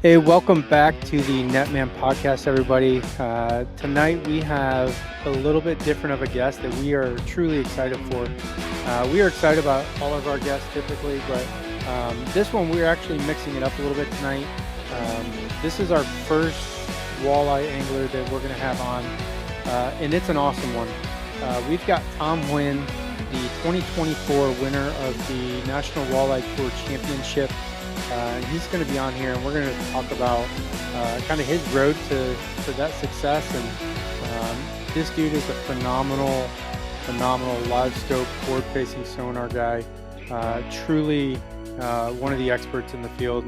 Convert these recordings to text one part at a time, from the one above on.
Hey, welcome back to the Netman podcast, everybody. Tonight we have a little bit different of a guest that we are truly excited for. We are excited about all of our guests typically, but this one we're actually mixing it up a little bit tonight. This is our first walleye angler that we're going to have on, and it's an awesome one. We've got Tom Huynh, the 2024 winner of the National Walleye Tour Championship. He's going to be on here, and we're going to talk about kind of his road to that success. And this dude is a phenomenal Livescope forward-facing sonar guy. Truly one of the experts in the field,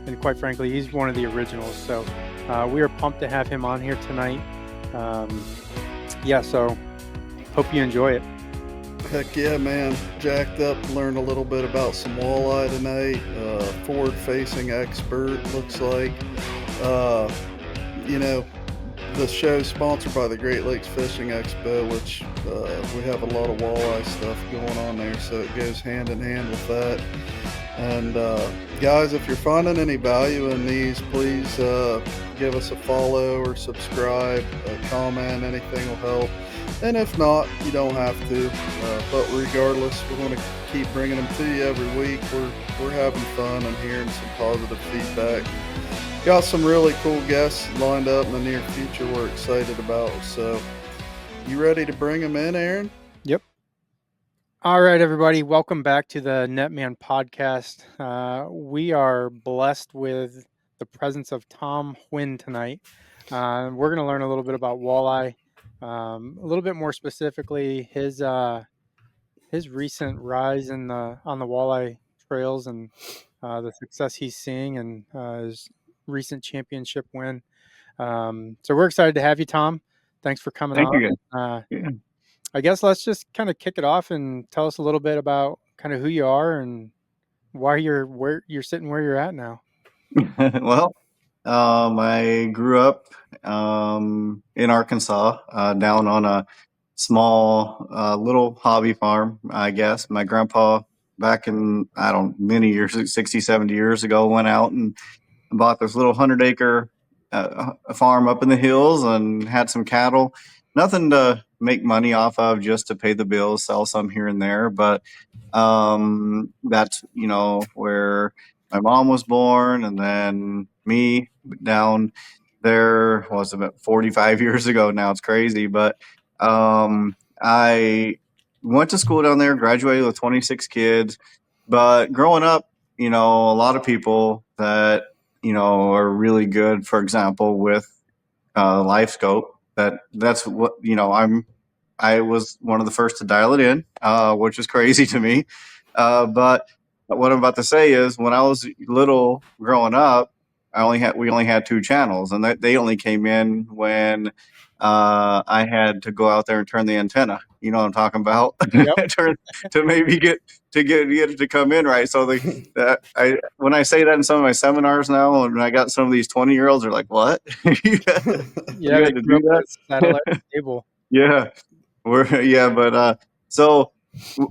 and quite frankly, he's one of the originals. So we are pumped to have him on here tonight. So hope you enjoy it. Heck yeah, man. Jacked up, learned a little bit about some walleye tonight. Forward-facing expert, looks like. The show's sponsored by the Great Lakes Fishing Expo, which we have a lot of walleye stuff going on there, so it goes hand in hand with that. And guys, if you're finding any value in these, please give us a follow or subscribe, comment, anything will help. And if not, you don't have to. But regardless, we're going to keep bringing them to you every week. We're having fun and hearing some positive feedback. Got some really cool guests lined up in the near future we're excited about. So, you ready to bring them in, Aaron? Yep. All right, everybody. Welcome back to the Netman podcast. We are blessed with the presence of Tom Huynh tonight. We're going to learn a little bit about walleye. A little bit more specifically, his recent rise on the walleye trails and the success he's seeing, and his recent championship win. So we're excited to have you, Tom. Thanks for coming on. Thank you. Yeah. I guess let's just kind of kick it off and tell us a little bit about kind of who you are and why you're sitting where you're at now. Well, I grew up in Arkansas, down on a small little hobby farm, I guess. My grandpa, back in, many years, 60, 70 years ago, went out and bought this little 100-acre farm up in the hills and had some cattle. Nothing to make money off of, just to pay the bills, sell some here and there. But that's, where my mom was born, and then me down there was about 45 years ago now. It's crazy. But I went to school down there, graduated with 26 kids. But growing up, a lot of people that, are really good, for example, with Livescope, that's what, I was one of the first to dial it in, which is crazy to me. But what I'm about to say is, when I was little growing up, we only had two channels, and they only came in when I had to go out there and turn the antenna. You know what I'm talking about? Yep. to maybe get it to come in right. So when I say that in some of my seminars now, and I got some of these 20-year-olds are like, "What? you had to do that?" Satellite cable. Yeah, so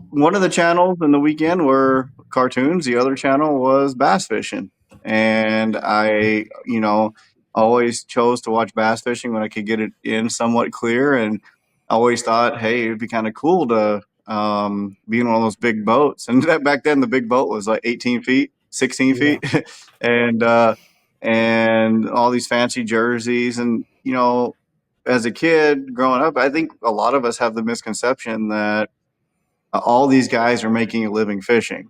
one of the channels in the weekend were cartoons. The other channel was bass fishing, and I, always chose to watch bass fishing when I could get it in somewhat clear, and I always thought, hey, it'd be kind of cool to be in one of those big boats. And back then, the big boat was like 18 feet, 16 feet, and all these fancy jerseys, and as a kid growing up, I think a lot of us have the misconception that all these guys are making a living fishing.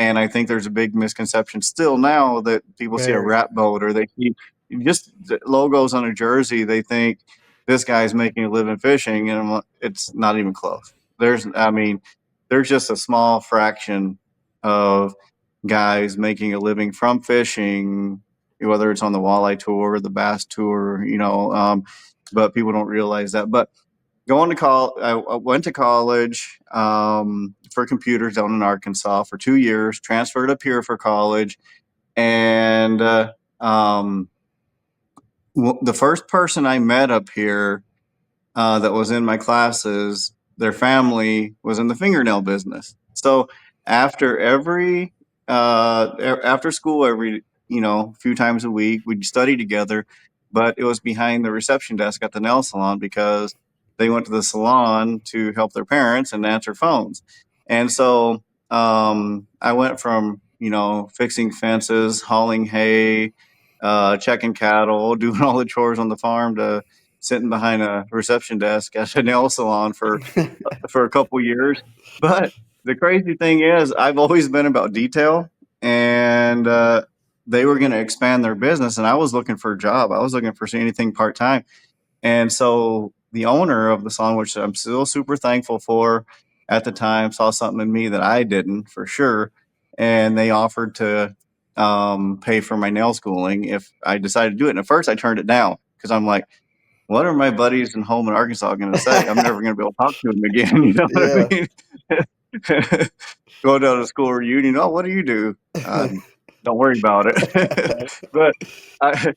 And I think there's a big misconception still now that people see a wrap boat, or they see just the logos on a jersey. They think this guy's making a living fishing, and it's not even close. There's just a small fraction of guys making a living from fishing, whether it's on the walleye tour or the bass tour, but people don't realize that. But going to college, I went to college for computers down in Arkansas for 2 years, transferred up here for college. And the first person I met up here that was in my classes, their family was in the fingernail business. So after school every a few times a week. We'd study together, but it was behind the reception desk at the nail salon because they went to the salon to help their parents and answer phones. And so I went from, fixing fences, hauling hay, checking cattle, doing all the chores on the farm to sitting behind a reception desk at a nail salon for a couple years. But the crazy thing is, I've always been about detail, and they were going to expand their business, and I was looking for a job. I was looking for anything part time, and so the owner of the salon, which I'm still super thankful for, at the time saw something in me that I didn't for sure, and they offered to pay for my nail schooling if I decided to do it. And at first, I turned it down because I'm like, what are my buddies in home in Arkansas going to say? I'm never going to be able to talk to them again. You know what Yeah. I mean? Go down to school reunion. Oh, what do you do? Don't worry about it. Right. But I,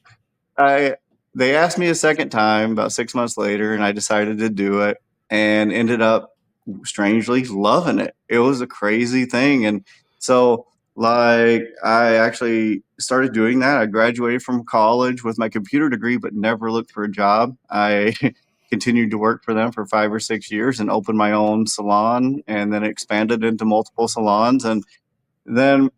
I, they asked me a second time about 6 months later, and I decided to do it, and ended up strangely loving it. It was a crazy thing, and so like I actually started doing that. I graduated from college with my computer degree, but never looked for a job. I continued to work for them for 5 or 6 years and opened my own salon, and then expanded into multiple salons, and then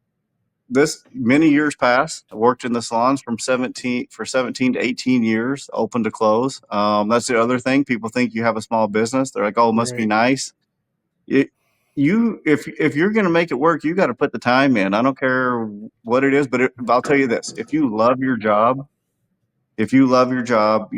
this many years passed. I worked in the salons from 17 to 18 years, open to close. That's the other thing. People think you have a small business. They're like, oh, it must be Right. nice. If you're going to make it work, you got to put the time in. I don't care what it is, but I'll tell you this: if you love your job, you're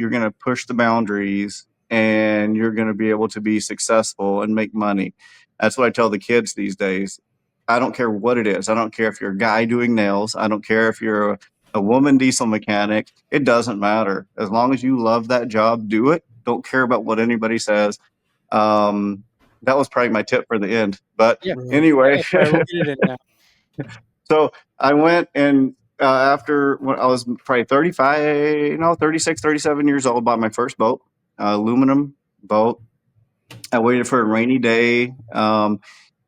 going to push the boundaries, and you're going to be able to be successful and make money. That's what I tell the kids these days. I don't care what it is. I don't care if you're a guy doing nails. I don't care if you're a woman diesel mechanic. It doesn't matter. As long as you love that job, do it. Don't care about what anybody says. Um, that was probably my tip for the end. But Yeah. Right. anyway, That's right. We'll get it in now. so I went and after when I was probably 35, no, 36, 37 years old, bought my first boat, aluminum boat. I waited for a rainy day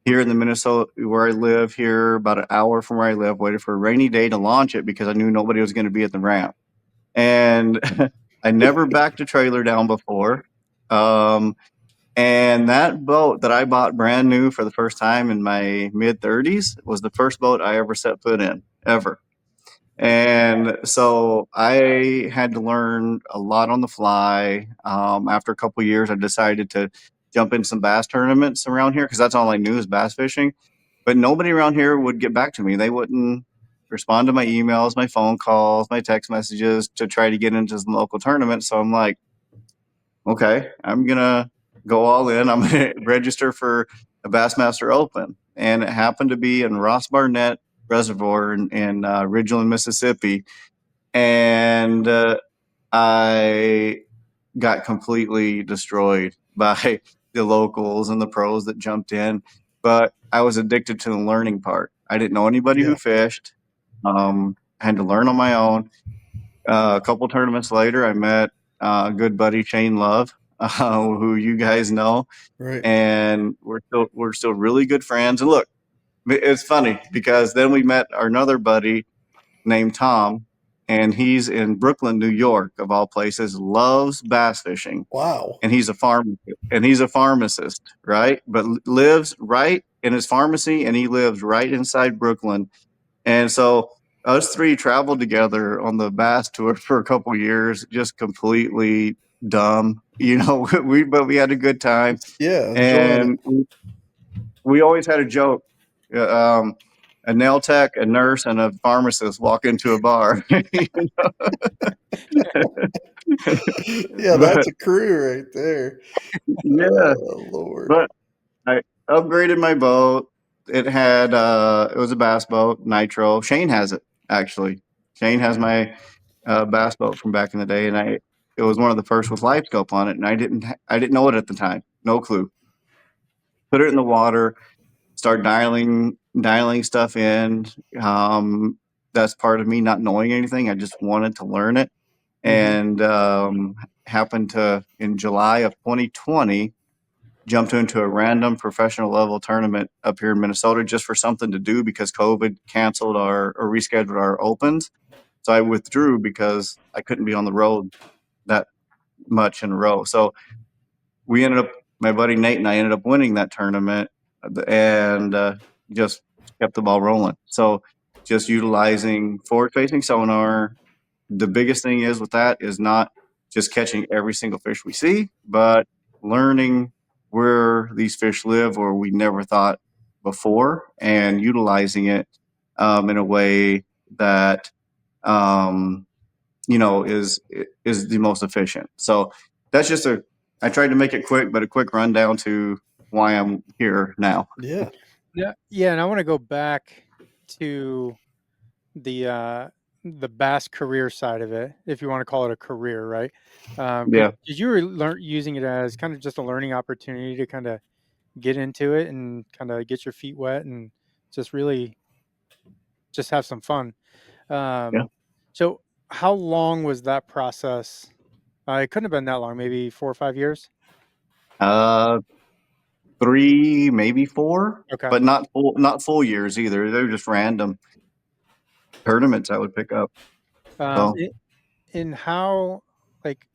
here in the Minnesota where I live here, about an hour from where I live, waited for a rainy day to launch it because I knew nobody was going to be at the ramp. And I never backed a trailer down before. Um, and that boat that I bought brand new for the first time in my mid 30s was the first boat I ever set foot in, ever. And so I had to learn a lot on the fly. After a couple of years, I decided to jump in some bass tournaments around here because that's all I knew is bass fishing. But nobody around here would get back to me. They wouldn't respond to my emails, my phone calls, my text messages to try to get into some local tournaments. So I'm like, okay, I'm gonna go all in. I'm gonna register for a Bassmaster Open, and it happened to be in Ross Barnett Reservoir in Ridgeland, Mississippi, and I got completely destroyed by the locals and the pros that jumped in. But I was addicted to the learning part. I didn't know anybody Yeah. who fished. I had to learn on my own. A couple tournaments later, I met a good buddy Shane Love, who you guys know, Right. and we're still really good friends. And look, it's funny because then we met our another buddy named Tom, and he's in Brooklyn, New York, of all places. Loves bass fishing, Wow. and he's a pharmacist, right? But lives right in his pharmacy, and he lives right inside Brooklyn. And so us three traveled together on the bass tour for a couple years, just completely dumb, but we had a good time. Yeah. Enjoying it. And we always had a joke. Um, a nail tech, a nurse, and a pharmacist walk into a bar. Yeah, that's But a crew right there. yeah, Oh Lord. but I upgraded my boat. It was a bass boat, nitro. Shane has it actually. Shane has my bass boat from back in the day, and it was one of the first with Livescope on it, and I didn't know it at the time, no clue. Put it in the water, start dialing stuff in. That's part of me not knowing anything. I just wanted to learn it, Hmm. and happened to in July of 2020 jumped into a random professional level tournament up here in Minnesota just for something to do because COVID canceled or rescheduled our opens. So I withdrew because I couldn't be on the road that much in a row. So we ended up, my buddy Nate and I ended up winning that tournament and just kept the ball rolling. So just utilizing forward facing sonar. The biggest thing is with that is not just catching every single fish we see, but learning where these fish live or we never thought before and utilizing it in a way that is the most efficient. So that's just I tried to make it quick, but a quick rundown to why I'm here now. Yeah. Yeah, and I want to go back to the bass career side of it, if you want to call it a career, right? Yeah. Because you were using it as kind of just a learning opportunity to kind of get into it and kind of get your feet wet and just really just have some fun. Yeah. So how long was that process? It couldn't have been that long, maybe 4 or 5 years. Uh, 3, maybe 4, Okay. but not full years either. They're just random tournaments I would pick up. Um, So i- in how like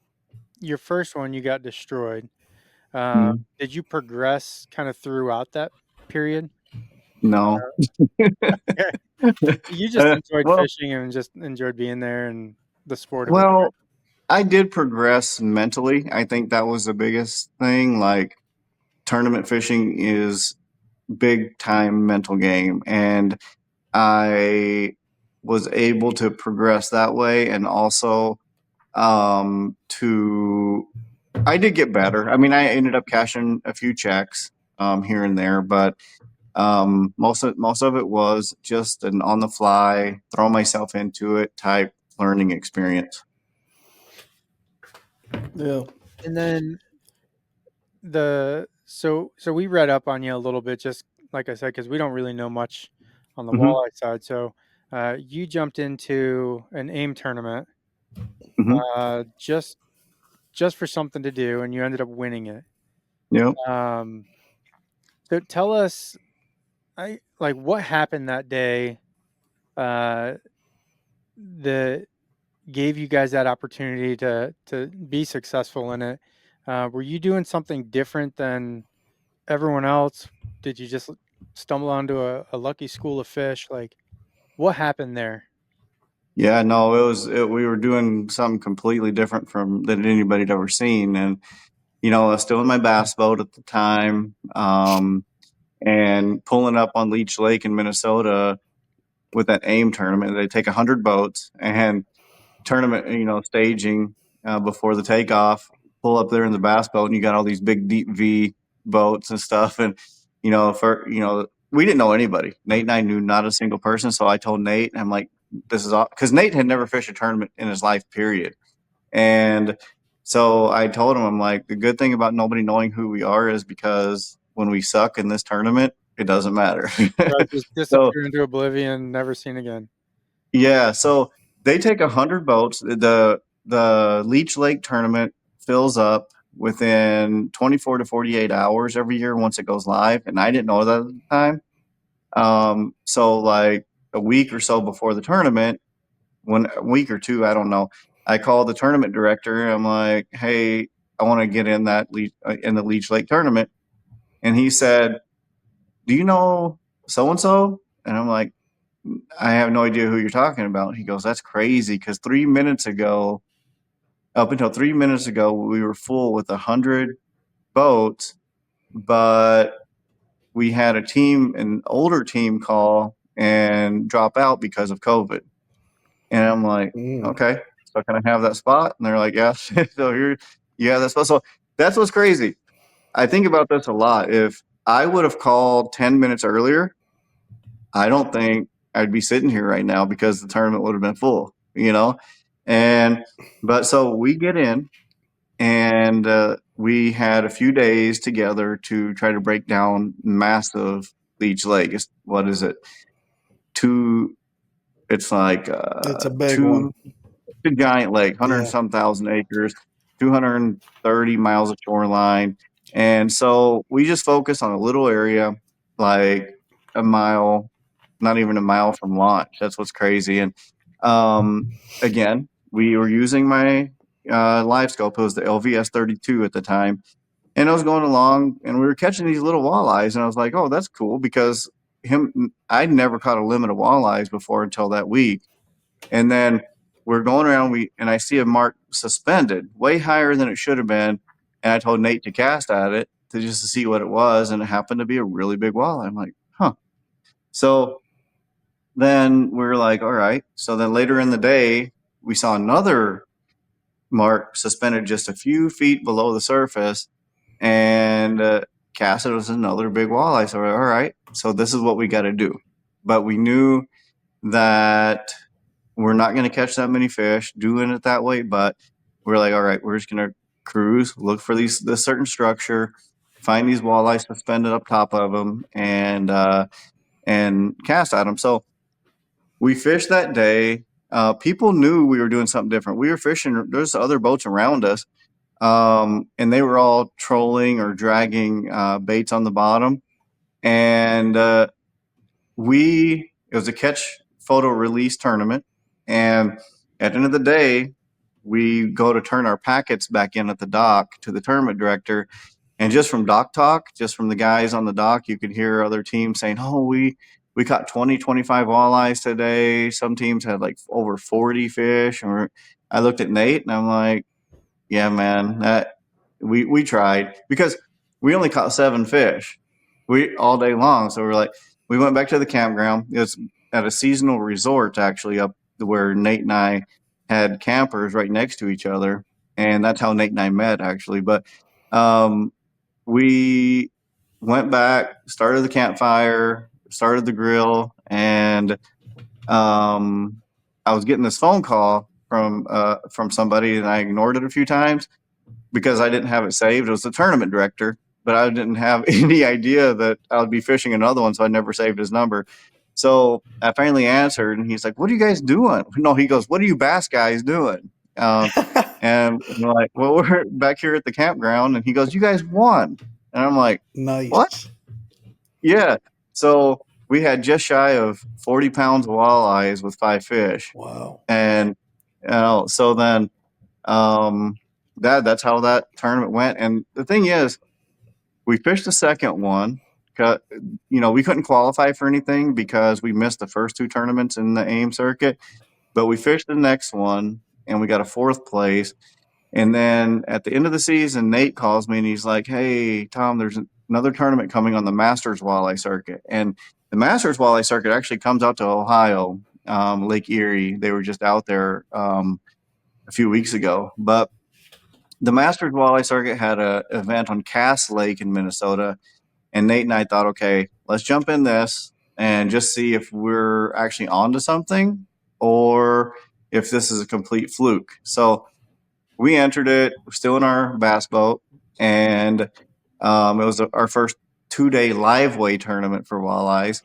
your first one, you got destroyed. mm, Did you progress kind of throughout that period? no. You just enjoyed Well, fishing and just enjoyed being there and the sport of it. well, I did progress mentally. I think that was the biggest thing. Like tournament fishing is big time mental game, and I was able to progress that way, and also to I did get better. I mean, I ended up cashing a few checks here and there, but most of it was just an on the fly, throw myself into it type learning experience. Yeah. And then so we read up on you a little bit, just like I said, because we don't really know much on the Hmm. walleye side. So you jumped into an aim tournament Hmm. just for something to do, and you ended up winning it. Yep. Um, so tell us, like what happened that day uh, that gave you guys that opportunity to be successful in it. Were you doing something different than everyone else? Did you just stumble onto a lucky school of fish? Like, what happened there? Yeah, no, we were doing something completely different from than anybody'd ever seen, and I was still in my bass boat at the time, and pulling up on Leech Lake in Minnesota with that AIM tournament. They take 100 boats and tournament, staging before the takeoff. Pull up there in the bass boat, and you got all these big deep V boats and stuff. And we didn't know anybody. Nate and I knew not a single person. So I told Nate, I'm like, this is all because Nate had never fished a tournament in his life, period. And so I told him, I'm like, the good thing about nobody knowing who we are is because when we suck in this tournament, it doesn't matter. Right, just So disappear into oblivion, never seen again. yeah, so they take 100 boats. The Leech Lake tournament fills up within 24 to 48 hours every year once it goes live, and I didn't know that at the time. So like a week or so before the tournament, when a week or two, I don't know, I called the tournament director. I'm like, hey, I want to get in in the Leech Lake tournament, and he said, do you know so and so? And I'm like, I have no idea who you're talking about. He goes, that's crazy because up until 3 minutes ago, we were full with 100 boats, but we had an older team call and drop out because of COVID. And I'm like, Mm. okay, so can I have that spot? And they're like, yes. So here you have that spot. So that's what's crazy. I think about this a lot. If I would have called 10 minutes earlier, I don't think I'd be sitting here right now because the tournament would have been full. And but so we get in and we had a few days together to try to break down massive Leech Lake. What is it? Two. It's like It's a big one. two. It's a giant lake, hundred and Yeah. some thousand acres, 230 miles of shoreline. And so we just focus on a little area, like a mile, not even a mile from launch. That's what's crazy. And again, we were using my Livescope. It was the LVS32 at the time. And I was going along and we were catching these little walleyes. And I was like, oh, that's cool, because I'd never caught a limit of walleyes before until that week. And then we're going around, and I see a mark suspended way higher than it should have been. And I told Nate to cast at it just to see what it was. And it happened to be a really big walleye. I'm like, huh. So then we're like, all right. So then later in the day, we saw another mark suspended just a few feet below the surface, and cast it was another big walleye. So we're like, all right. So this is what we got to do. But we knew that we're not going to catch that many fish doing it that way, but we're like, all right, we're just going to cruise, look for this certain structure, find these walleyes suspended up top of them, and cast at them. So we fished that day. People knew we were doing something different. We were fishing. There's other boats around us, and they were all trolling or dragging baits on the bottom. And it was a catch photo release tournament. And at the end of the day, we go to turn our packets back in at the dock to the tournament director. And just from dock talk, just from the guys on the dock, you could hear other teams saying, oh, we caught 20, 25 walleyes today. Some teams had like over 40 fish. And I looked at Nate and I'm like, yeah, man, that we tried, because we only caught 7 fish all day long. So we're like, we went back to the campground. It was at a seasonal resort, actually, up where Nate and I had campers right next to each other. And that's how Nate and I met, actually. But we went back, started the campfire, started the grill, and I was getting this phone call from somebody, and I ignored it a few times because I didn't have it saved. It was the tournament director, but I didn't have any idea that I would be fishing another one, so I never saved his number. So I finally answered, and he's like, "What are you guys doing?" No, he goes, "What are you bass guys doing?" And we're like, "Well, we're back here at the campground." And he goes, "You guys won." And I'm like, "What?" Nice. Yeah. So we had just shy of 40 pounds of walleyes with 5 fish. Wow. And so then that's how that tournament went. And the thing is, we fished the second one. We couldn't qualify for anything because we missed the first 2 tournaments in the AIM circuit, but we fished the next one and we got a 4th place. And then at the end of the season, Nate calls me and he's like, "Hey, Tom, there's another tournament coming on the Masters Walleye Circuit." And the Masters Walleye Circuit actually comes out to Ohio, Lake Erie. They were just out there a few weeks ago. But the Masters Walleye Circuit had an event on Cass Lake in Minnesota. And Nate and I thought, okay, let's jump in this and just see if we're actually onto something or if this is a complete fluke. So we entered it. We're still in our bass boat, and it was our first 2-day live weigh tournament for walleyes.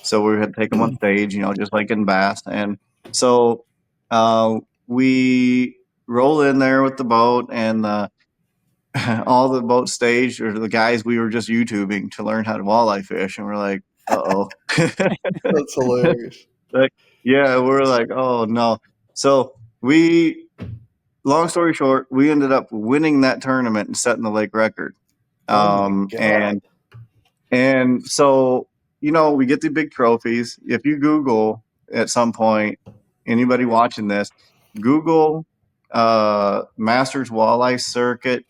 So we had to take them on stage, just like in bass. And so we roll in there with the boat, and all the boat stage or the guys we were just YouTubing to learn how to walleye fish, and we're like, uh-oh. That's hilarious. We're like, oh no. So long story short, we ended up winning that tournament and setting the lake record. Oh my God. And so, we get the big trophies. If you Google at some point, anybody watching this, Google Masters Walleye Circuit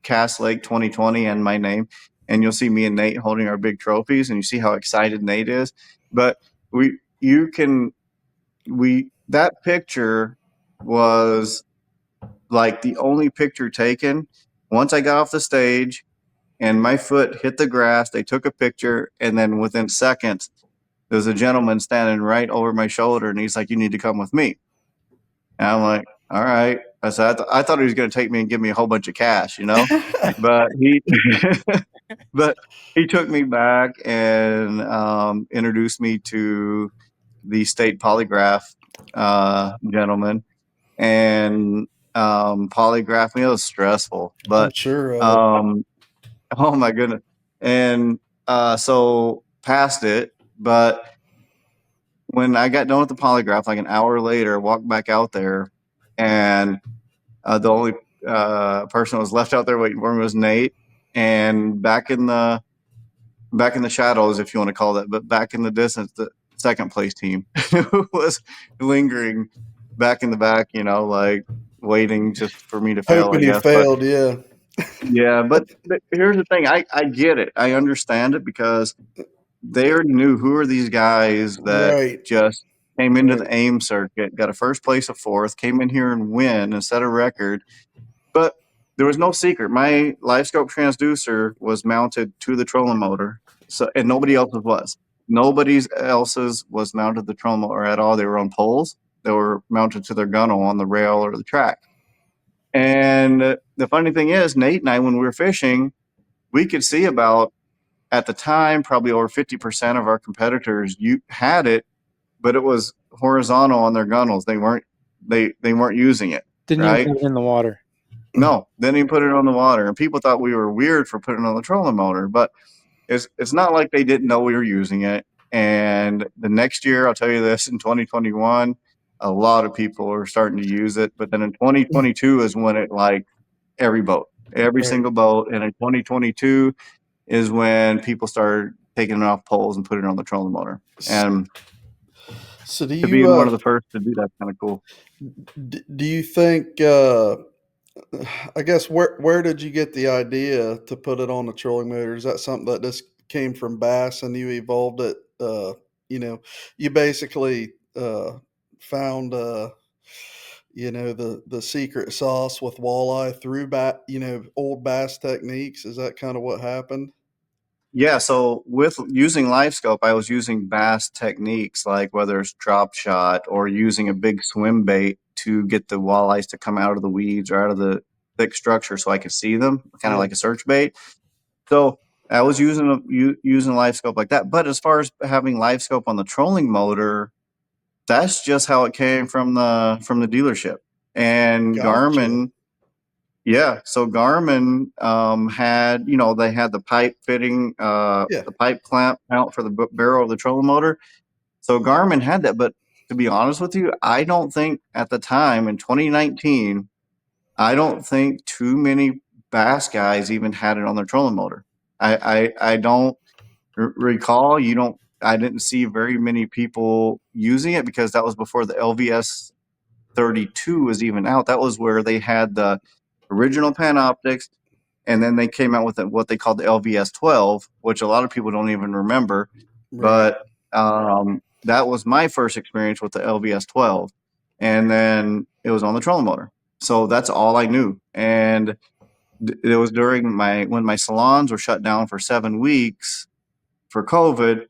Cass Lake 2020 and my name, and you'll see me and Nate holding our big trophies, and you see how excited Nate is. But that picture was like the only picture taken. Once I got off the stage and my foot hit the grass, they took a picture, and then within seconds, there was a gentleman standing right over my shoulder, and he's like, "You need to come with me." And I'm like, "All right." I said, I thought he was going to take me and give me a whole bunch of cash, but but he took me back and introduced me to the state polygraph gentleman, and polygraph me. It was stressful, I'm but sure. Oh my goodness. And so passed it, but when I got done with the polygraph, like an hour later, walked back out there, and the only person that was left out there waiting for me was Nate. And back in the shadows, if you want to call that, but back in the distance, the second place team was lingering back in the back, like waiting just for me to fail, I Hoping you guess. But failed, yeah. yeah, but here's the thing. I get it. I understand it because they already knew who are these guys that Right, just came into right. the AIM circuit, got a first place, a fourth, came in here and win and set a record. But there was no secret. My Livescope transducer was mounted to the trolling motor, so and nobody else's was. Nobody else's was mounted to the trolling motor at all. They were on poles. They were mounted to their gunnel on the rail or the track. And the funny thing is, Nate and I, when we were fishing, we could see about at the time probably over 50% of our competitors you had it, but it was horizontal on their gunnels. They weren't using it, Didn't even right? put it in the water. No, then he put it on the water, and people thought we were weird for putting it on the trolling motor. But it's not like they didn't know we were using it. And the next year, I'll tell you this: in 2021, a lot of people are starting to use it. But then in 2022 is when it like every boat, every Right. single boat, and in 2022 is when people started taking it off poles and putting it on the trolling motor. And So do to be you one of the first to do that's kind of cool. do you think I guess where did you get the idea to put it on the trolling motor? Is that something that just came from bass and you evolved it? You know, you basically found the secret sauce with walleye through old bass techniques. Is that kind of what happened? Yeah, so with using Livescope, I was using bass techniques like whether it's drop shot or using a big swim bait to get the walleyes to come out of the weeds or out of the thick structure so I could see them, kind of Yeah. like a search bait. So I was using Livescope like that. But as far as having Livescope on the trolling motor, that's just how it came from the dealership. And Gotcha. Garmin, yeah. So Garmin had, they had the pipe fitting, Yeah. the pipe clamp out for the barrel of the trolling motor. So Garmin had that. But to be honest with you, I don't think at the time in 2019, I don't think too many bass guys even had it on their trolling motor. I don't recall. I didn't see very many people using it because that was before the LVS 32 was even out. That was where they had the original Panoptics, and then they came out with what they called the LVS 12, which a lot of people don't even remember. Right. But that was my first experience with the LVS 12, and then it was on the trolling motor. So that's all I knew, and it was during when my salons were shut down for 7 weeks for COVID.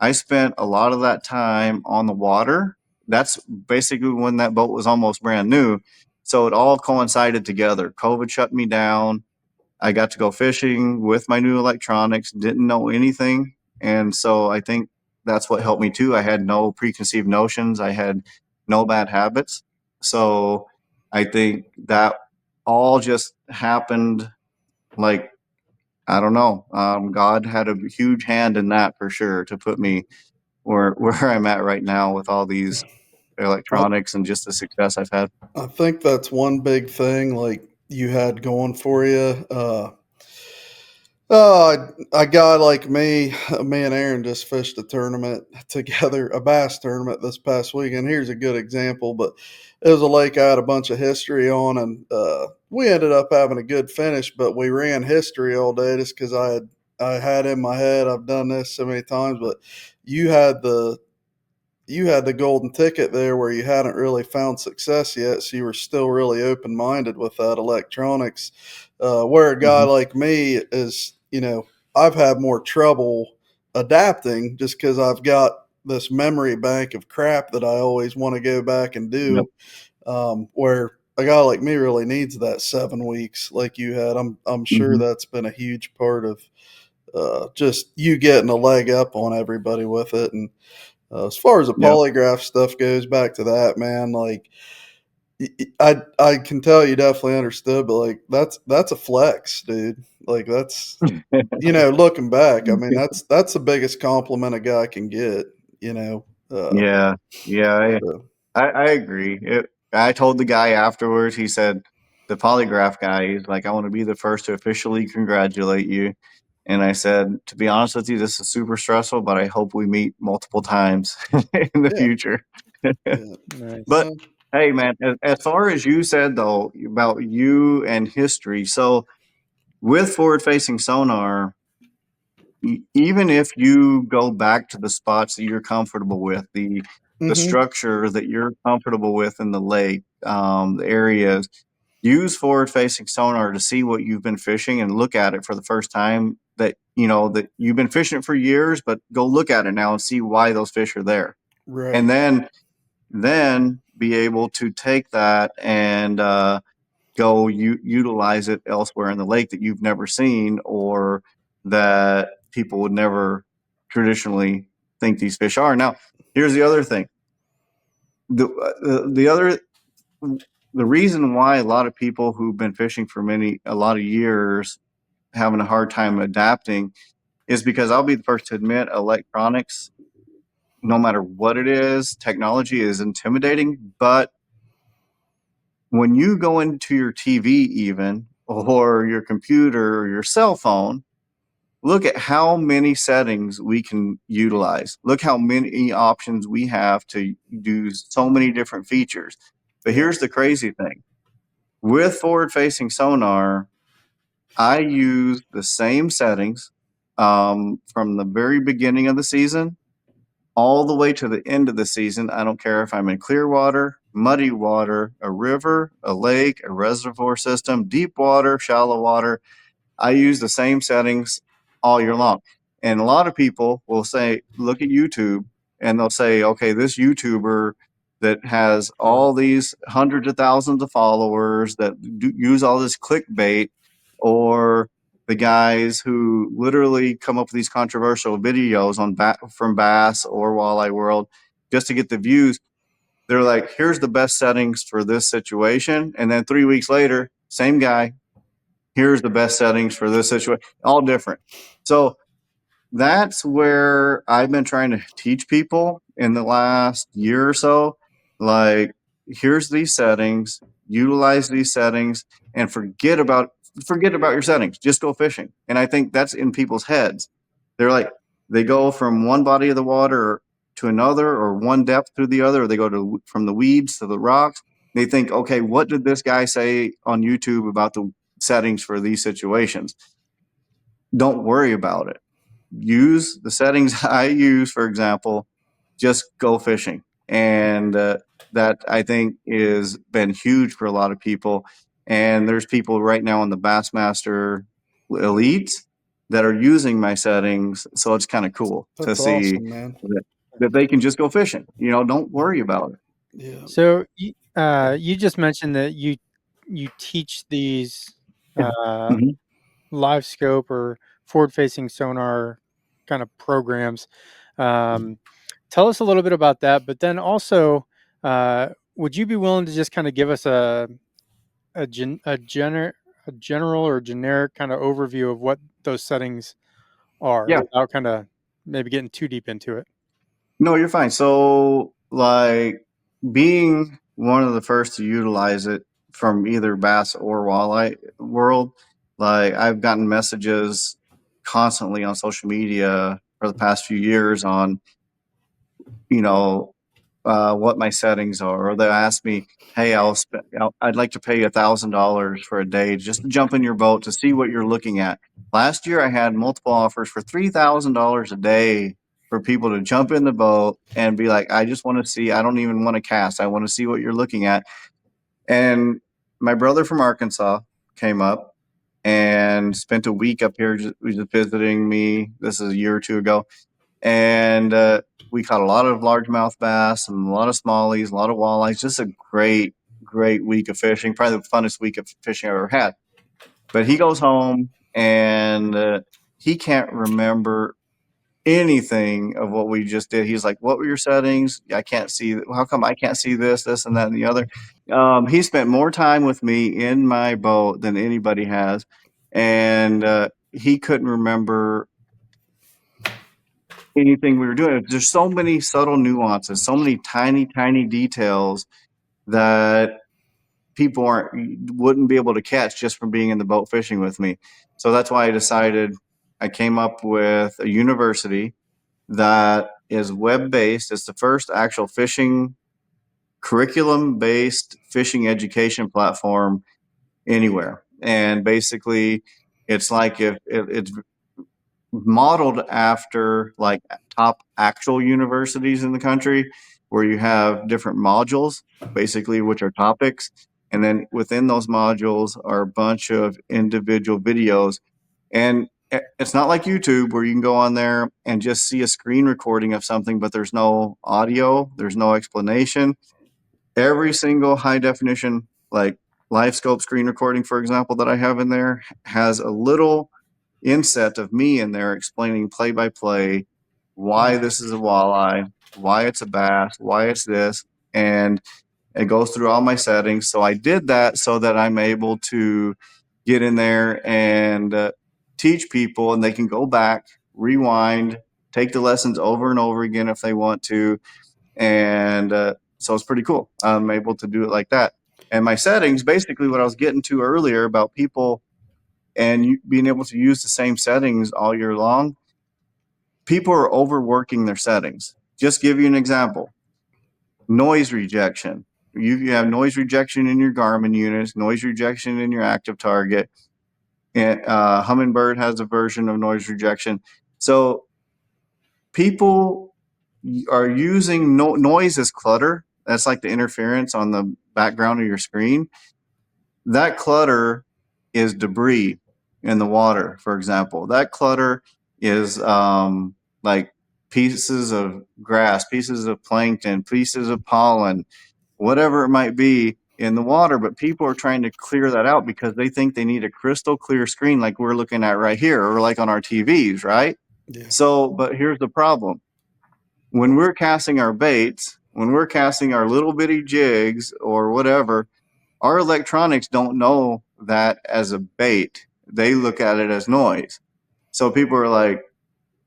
I spent a lot of that time on the water. That's basically when that boat was almost brand new. So it all coincided together. COVID shut me down. I got to go fishing with my new electronics, didn't know anything. And so I think that's what helped me too. I had no preconceived notions, I had no bad habits. So I think that all just happened like I don't know. God had a huge hand in that for sure to put me where I'm at right now with all these I, electronics and just the success I've had. I think that's one big thing like you had going for you. A guy like me and Aaron just fished a tournament together, a bass tournament this past weekend. Here's a good example, but it was a lake I had a bunch of history on, and we ended up having a good finish. But we ran history all day just because I had in my head I've done this so many times. But you had the you had the golden ticket there where you hadn't really found success yet, so you were still really open minded with that electronics. Where a guy Hmm. like me is, I've had more trouble adapting just because I've got this memory bank of crap that I always want to go back and Yep. do. Where a guy like me really needs that 7 weeks like you had. I'm sure Hmm. that's been a huge part of just you getting a leg up on everybody with it. And as far as the Yep. polygraph stuff goes, back to that, man, like I can tell you definitely understood, but like that's a flex, dude. Like that's looking back, I mean that's the biggest compliment a guy can get. You know, uh, Yeah, yeah, so, I agree. I told the guy afterwards. He said, the polygraph guy. He's like, I want to be the first to officially congratulate you. And I said, to be honest with you, this is super stressful, but I hope we meet multiple times in the yeah, future. yeah. Nice. But Uh, hey, man, as far as you said though about you and history, so with forward-facing sonar, even if you go back to the spots that you're comfortable with, the mm-hmm. structure that you're comfortable with in the lake, the areas, use forward-facing sonar to see what you've been fishing and look at it for the first time. That that you've been fishing it for years, but go look at it now and see why those fish are there, and Right. then be able to take that and go utilize it elsewhere in the lake that you've never seen or that people would never traditionally think these fish are. Now, here's the other thing. The other the reason why a lot of people who've been fishing for a lot of years having a hard time adapting is because I'll be the first to admit electronics, no matter what it is, technology is intimidating, but when you go into your TV even or your computer or your cell phone, look at how many settings we can utilize. Look how many options we have to do so many different features. But Yeah. here's the crazy thing. With forward facing sonar, I use the same settings from the very beginning of the season all the way to the end of the season. I don't care if I'm in clear water, muddy water, a river, a lake, a reservoir system, deep water, shallow water. I use the same settings all year long. And a lot of people will say, look at YouTube, and they'll say, okay, this YouTuber that has all these hundreds of thousands of followers that use all this clickbait, or the guys who literally come up with these controversial videos on from Bass or Walleye World just to get the views. They're like, here's the best settings for this situation. And then 3 weeks later, same guy, here's the best settings for this situation, all different. So that's where I've been trying to teach people in the last year or so. Like, here's these settings, utilize these settings, and forget about your settings. Just go fishing. And I think that's in people's heads. They're like, they go from one body of the water to another, or one depth to the other, or they go to from the weeds to the rocks. They think, okay, what did this guy say on YouTube about the settings for these situations? Don't worry about it. Use the settings I use, for example, just go fishing. And that I think is been huge for a lot of people. And there's people right now in the Bassmaster Elite that are using my settings. So it's kind of cool to That's see awesome, man. that they can just go fishing. Don't worry about it. Yeah. So you just mentioned that you teach these uh, Mhm. live scope or forward facing sonar kind of programs. Um, tell us a little bit about that, but then also, would you be willing to just kind of give us a, gen, a, gener, a general or generic kind of overview of what those settings are Yeah. without kind of maybe getting too deep into it? No, you're fine. So, like, being one of the first to utilize it from either bass or walleye world, like, I've gotten messages constantly on social media for the past few years on, you know, what my settings are, or they ask me, "Hey, I'd like to pay $1,000 for a day just to jump in your boat to see what you're looking at." Last year, I had multiple offers for $3,000 a day for people to jump in the boat and be like, "I just want to see. I don't even want to cast. I want to see what you're looking at." And my brother from Arkansas came up and spent a week up here just visiting me. This is a year or two ago, and we caught a lot of largemouth bass and a lot of smallies, a lot of walleyes. Just a great week of fishing. Probably the funnest week of fishing I've ever had. But he goes home and he can't remember anything of what we just did. He's like, "What were your settings? I can't see. How come I can't see this, and that, and the other?" He spent more time with me in my boat than anybody has, and he couldn't remember anything we were doing. There's so many subtle nuances, so many tiny, tiny details that people wouldn't be able to catch just from being in the boat fishing with me. So that's why I came up with a university that is web based. It's the first actual fishing curriculum based fishing education platform anywhere. And basically, it's like if it's modeled after like top actual universities in the country, where you have different modules, basically, which are topics. And then within those modules are a bunch of individual videos. And it's not like YouTube where you can go on there and just see a screen recording of something, but there's no audio, there's no explanation. Every single high definition, like Livescope screen recording, for example, that I have in there has a little inset of me in there explaining play by play why this is a walleye, why it's a bass, why it's this, and it goes through all my settings. So I did that so that I'm able to get in there and teach people, and they can go back, rewind, take the lessons over and over again if they want to, and so it's pretty cool. I'm able to do it like that. And my settings, basically, what I was getting to earlier about people and being able to use the same settings all year long, people are overworking their settings. Just give you an example: noise rejection. You have noise rejection in your Garmin units, noise rejection in your active target. And Humminbird has a version of noise rejection. So people are using noise as clutter. That's like the interference on the background of your screen. That clutter is debris in the water, for example. That clutter is like pieces of grass, pieces of plankton, pieces of pollen, whatever it might be in the water. But people are trying to clear that out because they think they need a crystal clear screen like we're looking at right here, or like on our TVs, right? Yeah. So, but here's the problem. When we're casting our baits, when we're casting our little bitty jigs or whatever, our electronics don't know that as a bait. They look at it as noise. So people are like,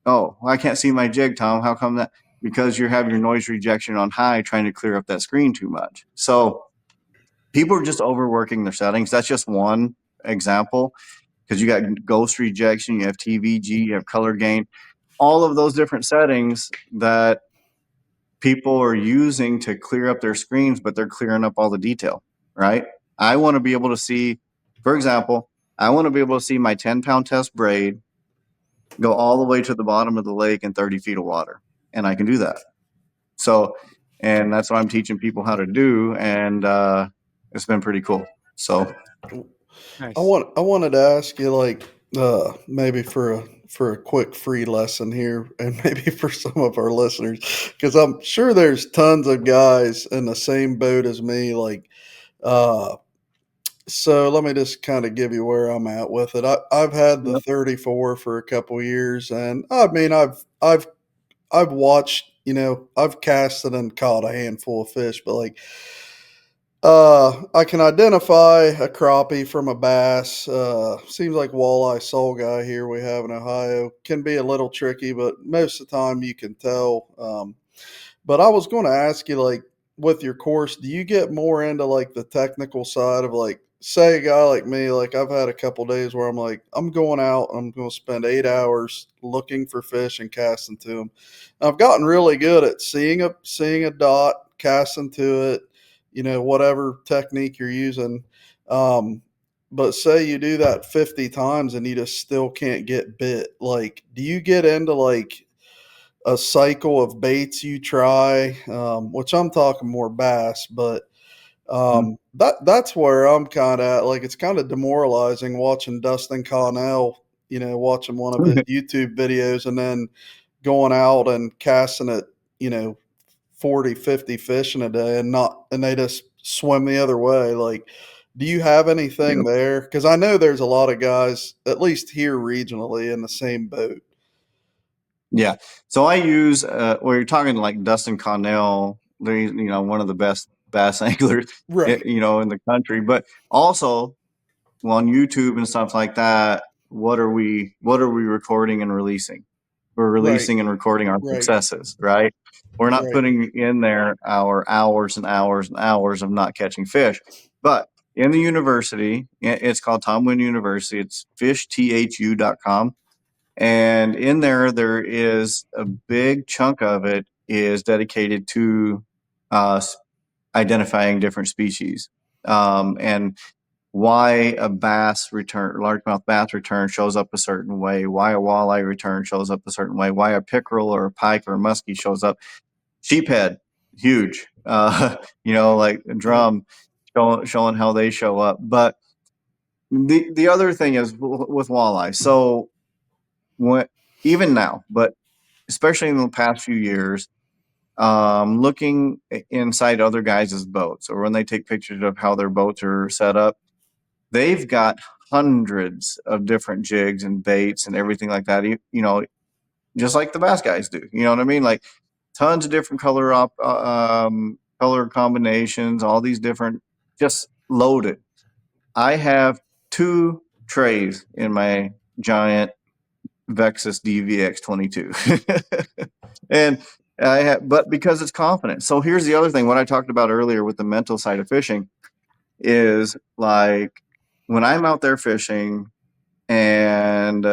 oh, I can't see my jig, Tom. How come that? Because you have your noise rejection on high trying to clear up that screen too much. So people are just overworking their settings. That's just one example, because you got ghost rejection, you have TVG, you have color gain, all of those different settings that people are using to clear up their screens, but they're clearing up all the detail, right? I want to be able to see, for example, I want to be able to see my 10-pound test braid go all the way to the bottom of the lake in 30 feet of water. And I can do that. So, and that's what I'm teaching people how to do. And it's been pretty cool. So, Nice. I wanted to ask you, like, maybe for a quick free lesson here, and maybe for some of our listeners, because I'm sure there's tons of guys in the same boat as me. Like, uh, so let me just kind of give you where I'm at with it. I've had the yep. 34 for a couple years, and I mean, I've watched, I've casted and caught a handful of fish, but like, I can identify a crappie from a bass. Seems like walleye sole guy here we have in Ohio can be a little tricky, but most of the time you can tell. But I was going to ask you, like, with your course, do you get more into like the technical side of, like, say a guy like me, like I've had a couple days where I'm like, I'm going out, I'm going to spend 8 hours looking for fish and casting to them. I've gotten really good at seeing a dot, casting to it, whatever technique you're using. Um, but say you do that 50 times and you just still can't get bit. Like, do you get into like a cycle of baits you try, which I'm talking more bass, but that's where I'm kind of like, it's kind of demoralizing watching Dustin Connell, watching one of his YouTube videos and then going out and casting it, you know, 40, 50 fish in a day and they just swim the other way. Like, do you have anything Yep. there? Because I know there's a lot of guys, at least here regionally, in the same boat. Yeah. So I use, well, you're talking like Dustin Connell, one of the best bass anglers, Right. in the country. But also on YouTube and stuff like that, what are we recording and releasing? We're Right. releasing and recording our Right. successes, right? We're not Right. putting in there our hours and hours and hours of not catching fish. But in the university, it's called Tom Wynn University. It's fishthu.com. And in there is a big chunk of it is dedicated to identifying different species. And why a largemouth bass return shows up a certain way, why a walleye return shows up a certain way, why a pickerel or a pike or a muskie shows up. Sheephead, huge. Like a drum, showing how they show up. But the other thing is with walleye. So when, even now, but especially in the past few years, looking inside other guys' boats, or when they take pictures of how their boats are set up, they've got hundreds of different jigs and baits and everything like that. Just like the bass guys do. You know what I mean? Like tons of different color combinations, all these different, just loaded. I have 2 trays in my giant Vexus DVX22, and but because it's confident. So here's the other thing. What I talked about earlier with the mental side of fishing is like when I'm out there fishing and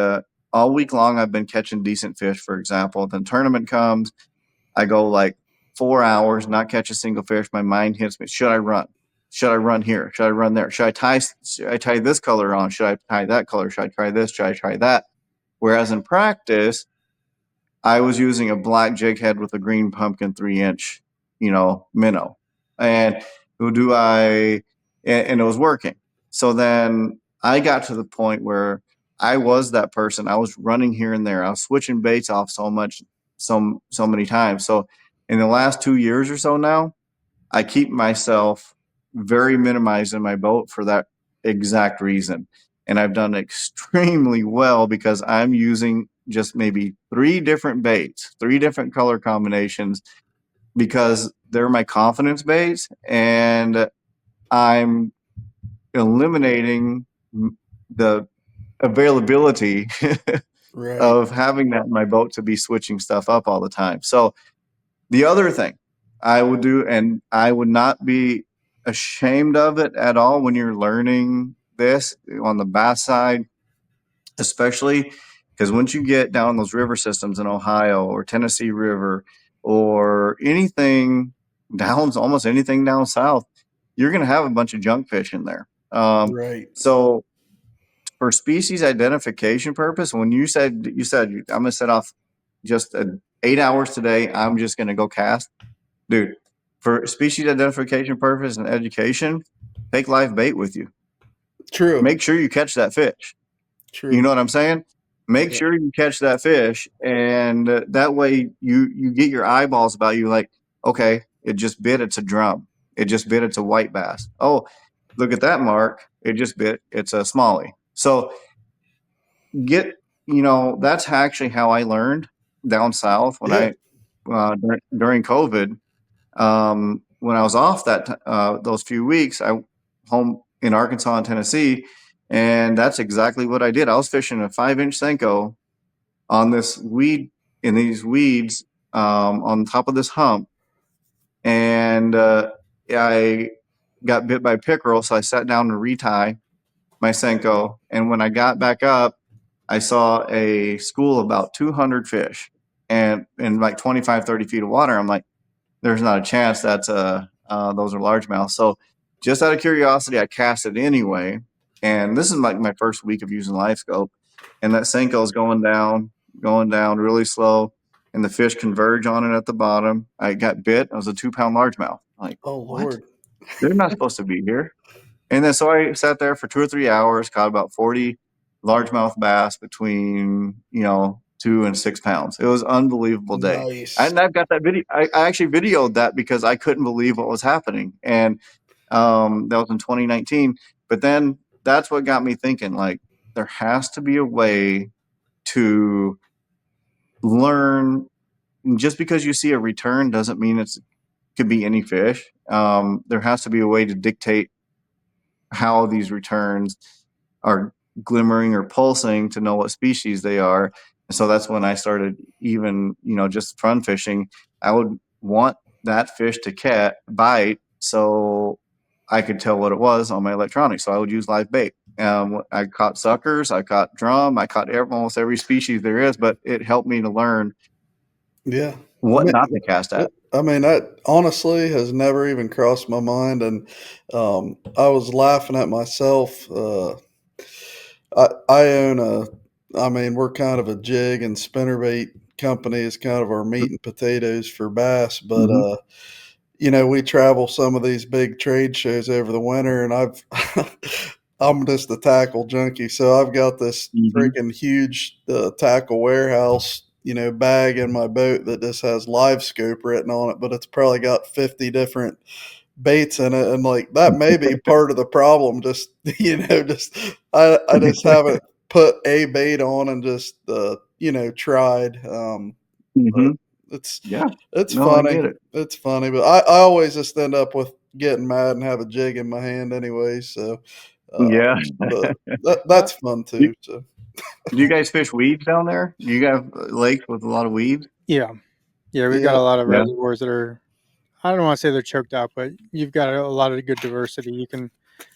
all week long I've been catching decent fish, for example. Then tournament comes, I go like 4 hours, not catch a single fish. My mind hits me. Should I run? Should I run here? Should I run there? Should I tie this color on? Should I tie that color? Should I try this? Should I try that? Whereas in practice, I was using a black jig head with a green pumpkin 3-inch, minnow. And and it was working. So then I got to the point where I was that person. I was running here and there. I was switching baits off so many times. So in the last 2 years or so now, I keep myself very minimized in my boat for that exact reason. And I've done extremely well because I'm using just maybe 3 different baits, 3 different color combinations, because they're my confidence baits, and I'm eliminating the availability Right. of having that in my boat to be switching stuff up all the time. So the other thing I would do, and I would not be ashamed of it at all when you're learning this on the bass side, especially because once you get down those river systems in Ohio or Tennessee River or almost anything down south, you're going to have a bunch of junk fish in there. Right. So for species identification purpose, when you said I'm going to set off just 8 hours today, I'm just going to go cast, dude. For species identification purpose and education, take live bait with you. True. Make sure you catch that fish. True. You know what I'm saying? Make sure you catch that fish, and that way you get your eyeballs about you. Like, okay, it just bit. It's a drum. It just bit. It's a white bass. Oh, look at that mark. It just bit. It's a smallie. So that's actually how I learned down south when Yeah. during COVID. When I was off those few weeks, I home in Arkansas and Tennessee, and that's exactly what I did. I was fishing a 5-inch Senko on this in these weeds, on top of this hump, and I got bit by pickerel, so I sat down to retie my Senko, and when I got back up, I saw a school of about 200 fish, and in like 25, 30 feet of water. I'm like, there's not a chance that those are largemouth. So just out of curiosity, I cast it anyway. And this is like my first week of using Livescope, and that Senko is going down really slow, and the fish converge on it at the bottom. I got bit. It was a 2-pound largemouth. I'm like, Oh what? Lord. They're not supposed to be here. And then so I sat there for 2 or 3 hours, caught about 40 largemouth bass between 2 and 6 pounds. It was an unbelievable day. Nice. And I've got that video. I actually videoed that because I couldn't believe what was happening. And that was in 2019. But then that's what got me thinking, like, there has to be a way to learn. Just because you see a return doesn't mean could be any fish. there has to be a way to dictate how these returns are glimmering or pulsing to know what species they are. And so that's when I started, even, just fun fishing. I would want that fish to bite so I could tell what it was on my electronics. So I would use live bait. I caught suckers, I caught drum, I caught almost every species there is, but it helped me to learn Yeah. what not to cast at. I mean, that honestly has never even crossed my mind. And I was laughing at myself. I own I mean, we're kind of a jig and spinnerbait company is kind of our meat and potatoes for bass. But, Mm-hmm. we travel some of these big trade shows over the winter, and I'm just a tackle junkie. So I've got this Mm-hmm. freaking huge tackle warehouse, bag in my boat that just has Livescope written on it, but it's probably got 50 different baits in it. And like that may be part of the problem. Just, just, I just haven't put a bait on and just, tried. Mm-hmm. But it's, Yeah. it's No, I get funny. it. It's funny, but I always just end up with getting mad and have a jig in my hand anyway. So, uh, Yeah. but Uh, that's fun too. So Do you guys fish weeds down there? Do you have lakes with a lot of weeds? yeah, yeah, we've got yeah, a lot of Yeah. reservoirs that are. I don't want to say they're choked out, but you've got a lot of good diversity. You can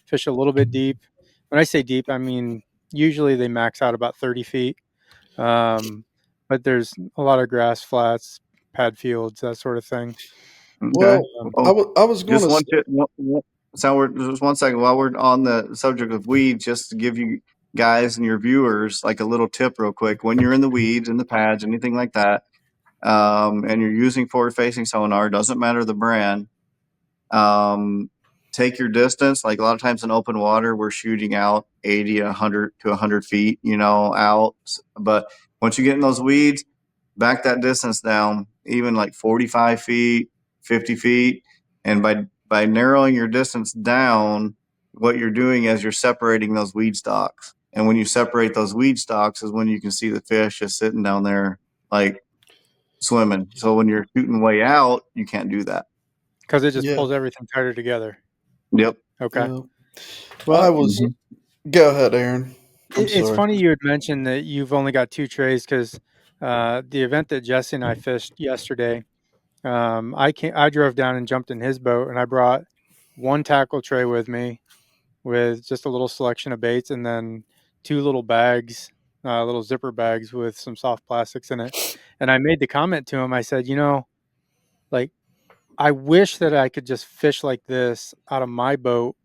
fish a little bit deep. When I say deep, I mean usually they max out about 30 feet. Um, but there's a lot of grass flats, pad fields, that sort of thing. Okay. well, Um, Oh, I was going just to one say, tip. So we're just 1 second while we're on the subject of weeds, just to give you guys and your viewers like a little tip, real quick. When you're in the weeds, in the pads, anything like that, and you're using forward-facing sonar, doesn't matter the brand. Um, Take your distance. Like a lot of times in open water, we're shooting out 80, 100 to 100 feet, out. But once you get in those weeds, back that distance down, even like 45 feet, 50 feet. And by narrowing your distance down, what you're doing is you're separating those weed stalks. And when you separate those weed stalks is when you can see the fish just sitting down there like swimming. So when you're shooting way out, you can't do that. because it just yeah, pulls everything tighter together. Yep. Okay. yeah. I Well, was. Go ahead, Aaron. I'm it's sorry. funny you had mentioned that you've only got 2 trays because the event that Jesse and I fished yesterday, I drove down and jumped in his boat, and I brought one tackle tray with me with just a little selection of baits, and then 2 little bags, little zipper bags with some soft plastics in it. And I made the comment to him. I said, like I wish that I could just fish like this out of my boat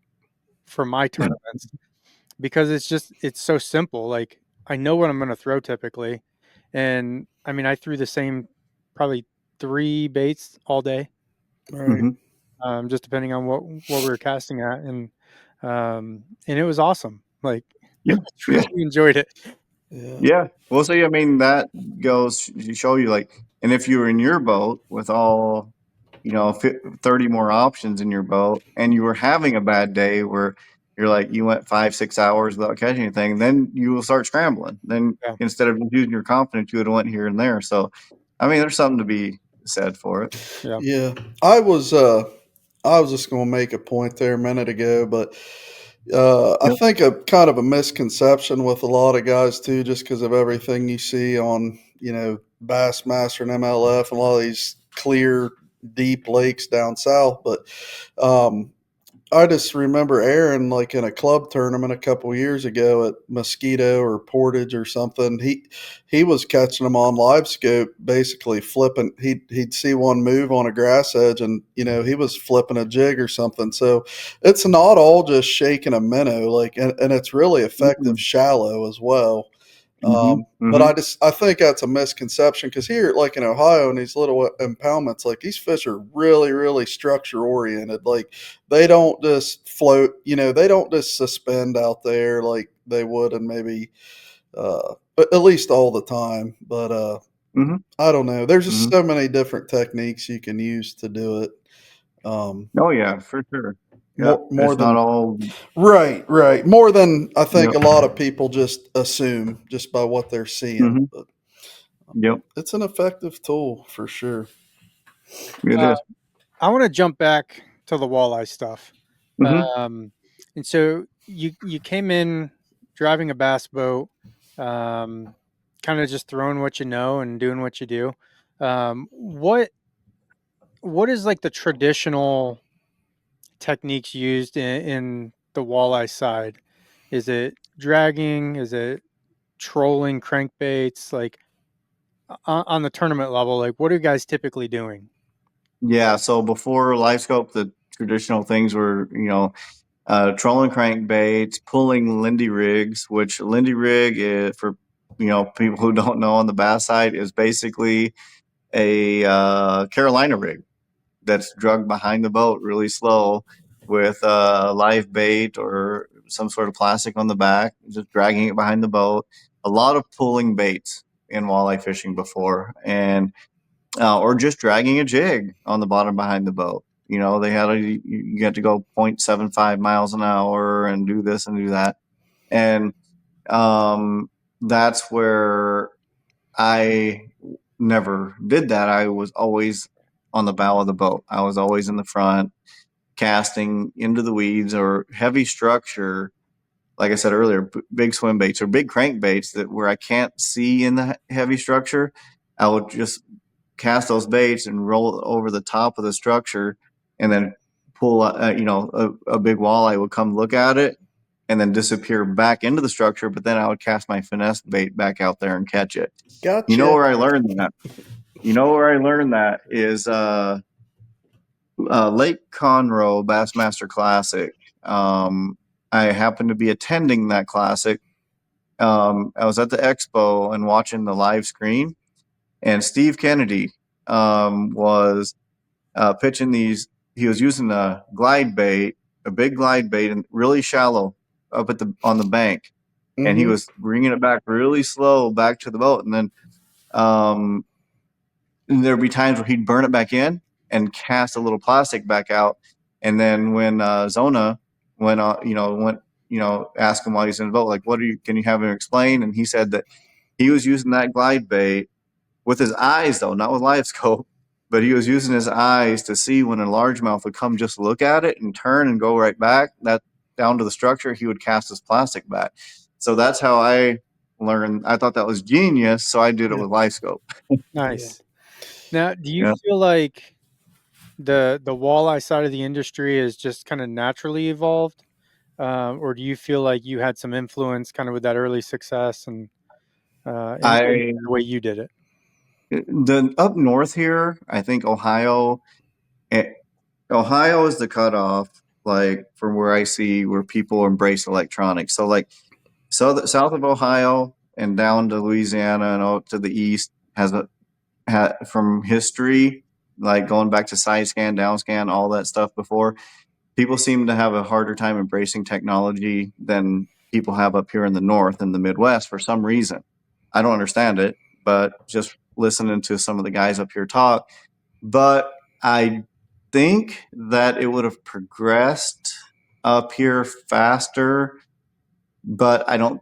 for my tournaments because it's so simple. Like I know what I'm going to throw typically, and I mean I threw the same probably 3 baits all day, Right. Mm-hmm. just depending on what we were casting at, and it was awesome. Like I Yep. Yeah. truly enjoyed it. Yeah. Yeah. Well, so I mean, that goes to show you, like, and if you were in your boat with all, 30 more options in your boat, and you were having a bad day where you're like, you went 5, 6 hours without catching anything, then you will start scrambling. Then Yeah, instead of using your confidence, you would have went here and there. So, I mean, there's something to be said for it. yeah, Yeah. I was just going to make a point there a minute ago, but I Yep. think a kind of a misconception with a lot of guys too, just because of everything you see on, Bassmaster and MLF and a lot of these clear, deep lakes down south. But um, I just remember Aaron, like in a club tournament a couple years ago at Mosquito or Portage or something. He was catching them on live scope, basically flipping. He'd see one move on a grass edge, and he was flipping a jig or something. So it's not all just shaking a minnow, like, and it's really effective shallow as well. Mm-hmm. But Mm-hmm. I think that's a misconception because here, like in Ohio, in these little impoundments, like these fish are really, really structure oriented. Like they don't just float, they don't just suspend out there like they would, and maybe at least all the time. But Mm-hmm. I don't know. There's just Mm-hmm. so many different techniques you can use to do it. Um, Oh yeah, for sure. Yeah, more it's not than all. right, more than I think Yep. a lot of people just assume just by what they're seeing. Mm-hmm. But Yep. it's an effective tool for sure. It uh, is. I want to jump back to the walleye stuff. Hmm. And so you came in driving a bass boat, um, kind of just throwing what you know and doing what you do. What is like the traditional techniques used in the walleye side? Is it dragging? Is it trolling crankbaits? Like on the tournament level, like what are you guys typically doing? Yeah. So before Livescope, the traditional things were, trolling crankbaits, pulling Lindy rigs, which Lindy rig is for, people who don't know on the bass side is basically a Carolina rig that's drugged behind the boat really slow with live bait or some sort of plastic on the back, just dragging it behind the boat. A lot of pulling baits in walleye fishing before, and or just dragging a jig on the bottom behind the boat. They had you had to go 0.75 miles an hour and do this and do that, and that's where I never did that. I was always on the bow of the boat. I was always in the front, casting into the weeds or heavy structure. Like I said earlier, big swim baits or big crankbaits that where I can't see in the heavy structure. I would just cast those baits and roll over the top of the structure, and then pull. A big walleye would come look at it, and then disappear back into the structure. But then I would cast my finesse bait back out there and catch it. You know Gotcha. where I learned that? You know where I learned that is Lake Conroe Bassmaster Classic. I happened to be attending that classic. I was at the expo and watching the live screen, and Steve Kennedy was pitching these. He was using a glide bait, a big glide bait, and really shallow up at the on the bank, and he Mm-hmm. was bringing it back really slow back to the boat, and then um, there'd be times where he'd burn it back in and cast a little plastic back out. And then when Zona ask him while he's in the boat, like, can you have him explain? And he said that he was using that glide bait with his eyes, though, not with live scope, but he was using his eyes to see when a largemouth would come just look at it and turn and go right back that down to the structure, he would cast his plastic back. So that's how I learned. I thought that was genius. So I did it Yeah. with live scope. Yeah. Nice. Now, do you Yeah. feel like the walleye side of the industry is just kind of naturally evolved, or do you feel like you had some influence kind of with that early success and in I the way you did it? the up north here, I think eh, Ohio is the cutoff, like from where I see where people embrace electronics. So like south of Ohio and down to Louisiana and out to the east from history, like going back to side scan, down scan, all that stuff before. People seem to have a harder time embracing technology than people have up here in the north and the Midwest for some reason. I don't understand it, but just listening to some of the guys up here talk. But I think that it would have progressed up here faster, but I don't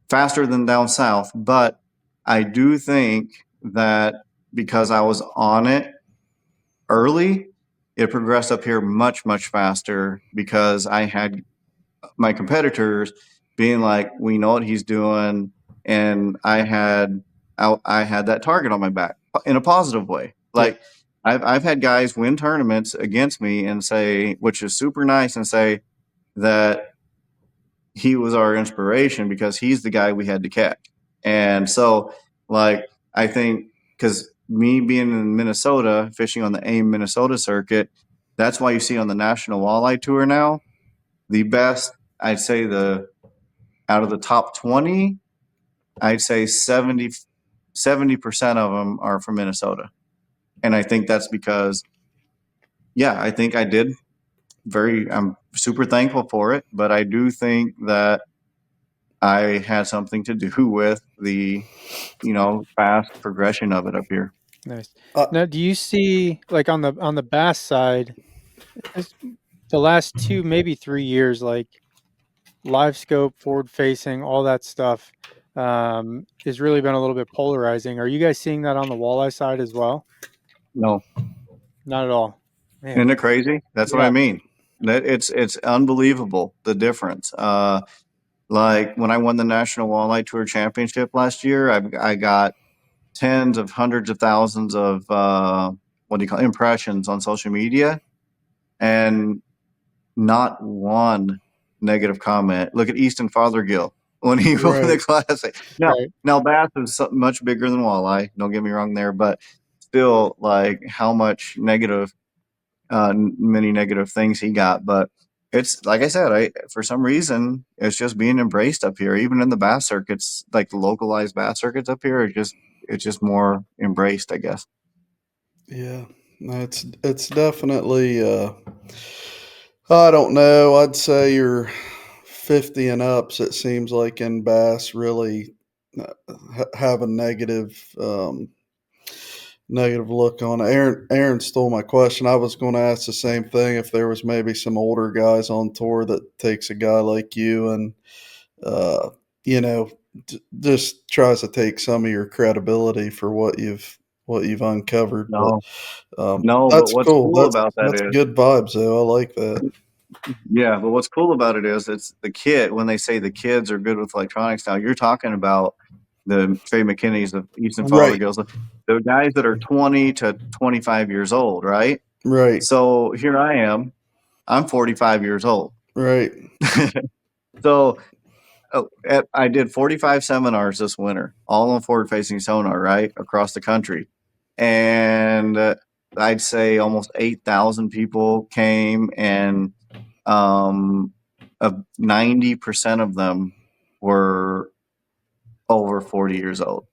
faster than down south. But I do think that because I was on it early, it progressed up here much, much faster because I had my competitors being like, "We know what he's doing," and I had that target on my back in a positive way. Yeah, Like I've had guys win tournaments against me and say, which is super nice, and say that he was our inspiration because he's the guy we had to catch. And so, like, I think because me being in Minnesota, fishing on the AIM Minnesota circuit, that's why you see on the National Walleye Tour now, the best, I'd say out of the top 20, I'd say 70% of them are from Minnesota. And I think that's because, yeah, I think I'm super thankful for it, but I do think that I had something to do with the, fast progression of it up here. nice. Uh, Now, do you see like on the bass side, is the last 2, maybe 3 years, like live scope, forward facing, all that stuff, has really been a little bit polarizing. Are you guys seeing that on the walleye side as well? No, Not at all. Man, Isn't it crazy? That's what yeah, I mean. That it's unbelievable the difference. Like when I won the National Walleye Tour Championship last year, I got tens of hundreds of thousands of what do you call it, impressions on social media, and not one negative comment. Look at Easton Fothergill when he won the Right. classic. right. Now bass is much bigger than walleye. Don't get me wrong there, but still, like how much negative, many negative things he got. But it's like I said, I for some reason it's just being embraced up here. Even in the bass circuits, like the localized bass circuits up here, it's just more embraced, I guess. Yeah. No, it's definitely I don't know. I'd say you're 50 and ups, it seems like in bass really have a negative look on it. Aaron stole my question. I was going to ask the same thing if there was maybe some older guys on tour that takes a guy like you and uh, you know just tries to take some of your credibility for what you've uncovered. But No, no, but that's what's cool. cool That's about that that's is, good vibes though. I like that. yeah, but what's cool about it is it's the kid. When they say the kids are good with electronics now, you're talking about the Trey McKinney's, the Easton Right. Fothergills, the guys that are 20 to 25 years old, right? Right. So here I am. I'm 45 years old. Right. So I did 45 seminars this winter, all on forward facing sonar, right? Across the country. And I'd say almost 8,000 people came, and um, 90% of them were over 40 years old.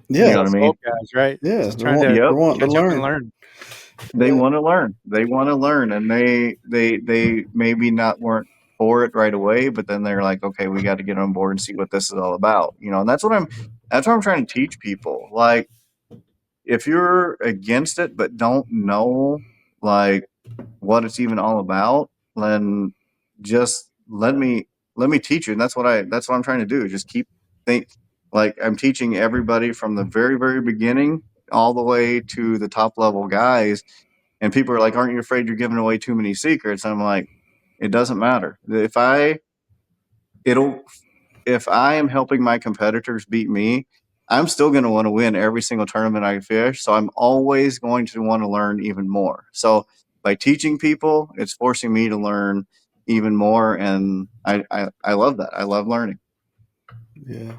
You Yeah. know what I Those mean? old guys, right? Yeah. Just trying to Yep. They're wanting to catch up and learn. learn. They Yeah, want to learn. They want to learn, and they maybe not weren't for it right away, but then they're like, okay, we got to get on board and see what this is all about. And that's what I'm trying to teach people. Like, if you're against it but don't know like what it's even all about, then just let me teach you. And that's what I'm trying to do. Just keep think like I'm teaching everybody from the very, very beginning all the way to the top level guys. And people are like, aren't you afraid you're giving away too many secrets? And I'm like, it doesn't matter. It'll if I am helping my competitors beat me, I'm still going to want to win every single tournament I fish. So I'm always going to want to learn even more. So by teaching people, it's forcing me to learn even more. And I love that. I love learning. Yeah.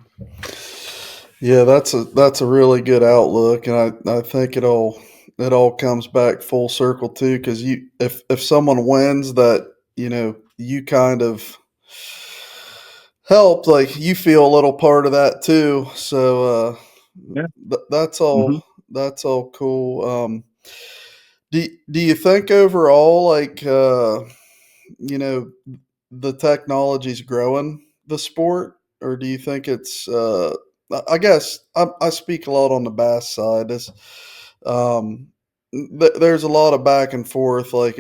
Yeah, that's a really good outlook, and I think it all comes back full circle too. Because if someone wins, that you kind of helped, like you feel a little part of that too. So Yeah. that's Hmm. all cool. Do you think overall, like you know, the technology's growing the sport, or do you think it's? I guess I speak a lot on the bass side. Um, there's a lot of back and forth. Like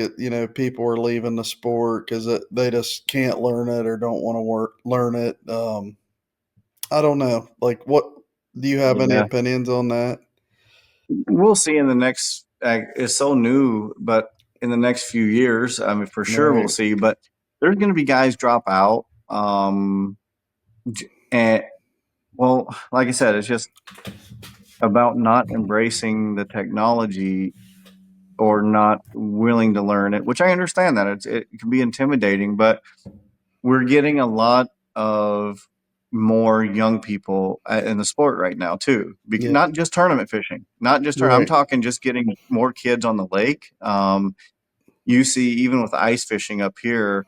people are leaving the sport because they just can't learn it or don't want to learn it. I don't know. Like, what do you have any Yeah. opinions on that? We'll see in the next, it's so new, but in the next few years, I mean, for sure we'll Right. see. But there's going to be guys drop out. And well, like I said, it's just about not embracing the technology or not willing to learn it, which I understand that it can be intimidating, but we're getting a lot of more young people in the sport right now too. Yeah. Not just tournament fishing, not just I'm Right. talking just getting more kids on the lake. You see, even with ice fishing up here,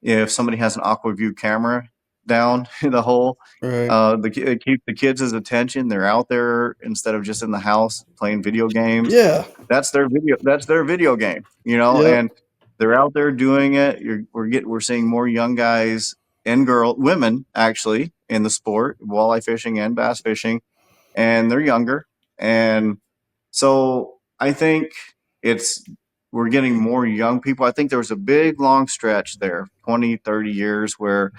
if somebody has an aqua view camera down in the hole, Right. it keeps the kids' attention. They're out there instead of just in the house playing video games. Yeah. That's their video game, Yep. and they're out there doing it. We're seeing more young guys and women actually in the sport, walleye fishing and bass fishing, and they're younger. And so I think it's we're getting more young people. I think there was a big long stretch there, 20, 30 years where